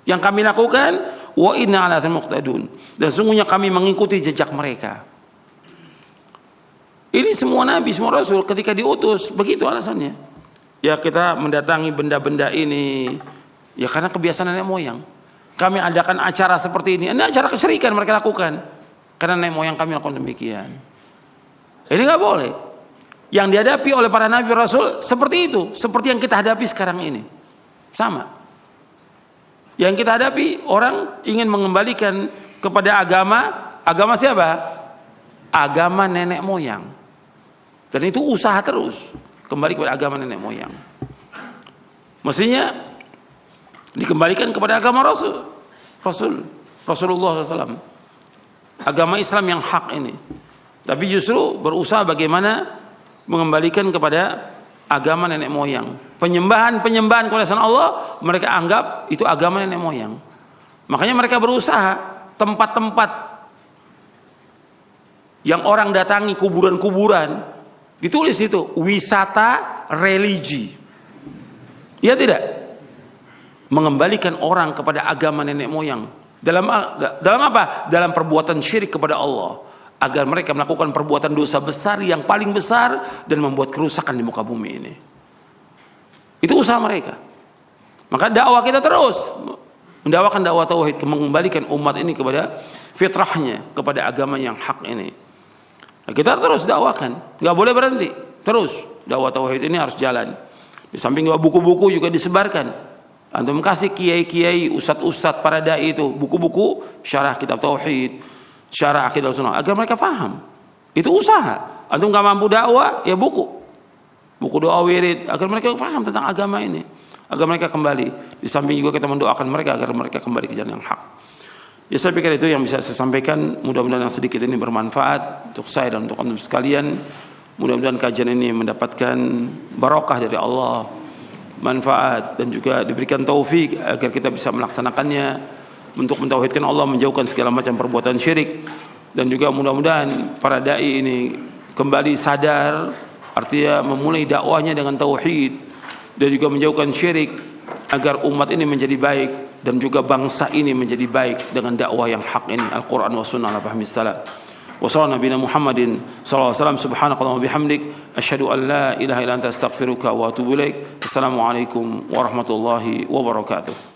yang kami lakukan, wa inna ala muqtadun, dan sesungguhnya kami mengikuti jejak mereka. Ini semua nabi, semua rasul ketika diutus begitu alasannya. Ya kita mendatangi benda-benda ini ya karena kebiasaan nenek moyang. Kami adakan acara seperti ini acara kesyirikan mereka lakukan karena nenek moyang kami lakukan demikian. Ini nggak boleh. Yang dihadapi oleh para nabi rasul seperti itu, seperti yang kita hadapi sekarang ini. Sama. Yang kita hadapi orang ingin mengembalikan kepada agama siapa? Agama nenek moyang. Dan itu usaha terus kembali kepada agama nenek moyang. Mestinya dikembalikan kepada agama Rasulullah SAW, agama Islam yang hak ini. Tapi justru berusaha bagaimana mengembalikan kepada agama nenek moyang. Penyembahan kepada selain Allah mereka anggap itu agama nenek moyang. Makanya mereka berusaha tempat-tempat yang orang datangi, kuburan-kuburan, ditulis itu wisata religi. Ya tidak? Mengembalikan orang kepada agama nenek moyang. Dalam apa? Dalam perbuatan syirik kepada Allah. Agar mereka melakukan perbuatan dosa besar yang paling besar dan membuat kerusakan di muka bumi ini. Itu usaha mereka. Maka dakwah kita terus mendakwakan dakwah tauhid, mengembalikan umat ini kepada fitrahnya, kepada agama yang hak ini. Nah, kita terus dakwakan, nggak boleh berhenti. Terus dakwah tauhid ini harus jalan. Di samping buku-buku juga disebarkan. Antum kasih kiai-kiai, ustadz-ustadz para dai itu buku-buku syarah kitab tauhid, syarah akidah sunnah agar mereka paham. Itu usaha. Antum nggak mampu dakwah, ya buku doa wirid agar mereka paham tentang agama ini, agar mereka kembali. Di samping juga kita mendoakan mereka agar mereka kembali ke jalan yang hak. Ya saya pikir itu yang bisa saya sampaikan. Mudah-mudahan yang sedikit ini bermanfaat untuk saya dan untuk antum sekalian. Mudah-mudahan kajian ini mendapatkan barokah dari Allah, manfaat, dan juga diberikan taufik agar kita bisa melaksanakannya untuk mentauhidkan Allah, menjauhkan segala macam perbuatan syirik. Dan juga mudah-mudahan para dai ini kembali sadar, artinya memulai dakwahnya dengan tauhid dan juga menjauhkan syirik agar umat ini menjadi baik dan juga bangsa ini menjadi baik dengan dakwah yang hak ini, Al-Quran wa sunnah ala fahmi salaf. Wa sallallahu nabiyana Muhammadin sallallahu alaihi wasallam. Subhanakallahumma wa bihamdik asyhadu an la ilaha illa anta astaghfiruka wa atubu ilaik. Assalamualaikum warahmatullahi wabarakatuh.